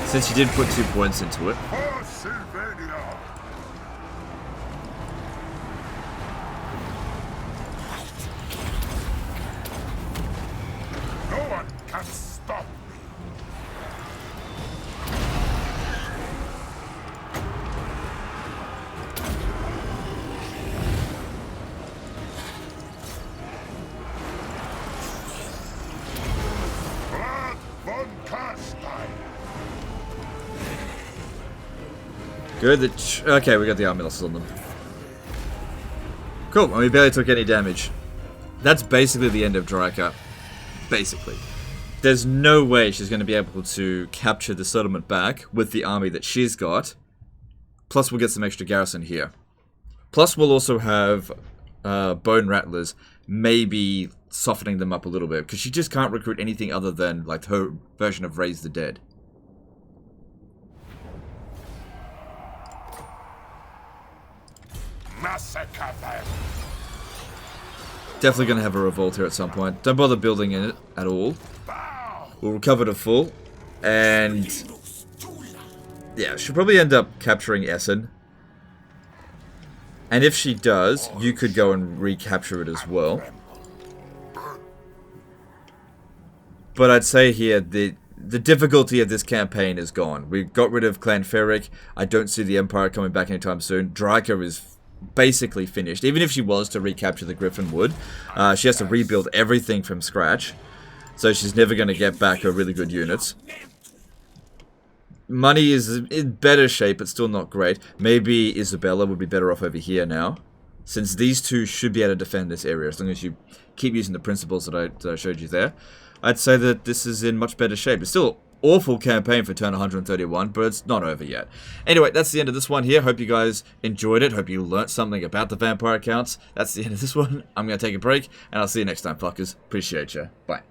Since you did put 2 points into it. For Sylvania. No one can stop me. Blood von Karstein. Good. Okay, we got the Armilos on them. Cool. And we barely took any damage. That's basically the end of Draka. Basically. There's no way she's going to be able to capture the settlement back with the army that she's got. Plus, we'll get some extra garrison here. Plus, we'll also have Bone Rattlers maybe softening them up a little bit. Because she just can't recruit anything other than like her version of Raise the Dead. Massacre them. Definitely going to have a revolt here at some point. Don't bother building in it at all. Bow. We'll recover to full. And yeah, she'll probably end up capturing Essen. And if she does, you could go and recapture it as well. But I'd say here, the difficulty of this campaign is gone. We got rid of Clan Ferric. I don't see the Empire coming back anytime soon. Draka is basically finished. Even if she was to recapture the Griffin Wood, she has to rebuild everything from scratch. So she's never going to get back her really good units. Money is in better shape, but still not great. Maybe Isabella would be better off over here now, since these two should be able to defend this area as long as you keep using the principles that I showed you there. I'd say that this is in much better shape. It's still an awful campaign for turn 131, but it's not over yet. Anyway, that's the end of this one here. Hope you guys enjoyed it. Hope you learnt something about the vampire accounts. That's the end of this one. I'm going to take a break, and I'll see you next time, fuckers. Appreciate you. Bye.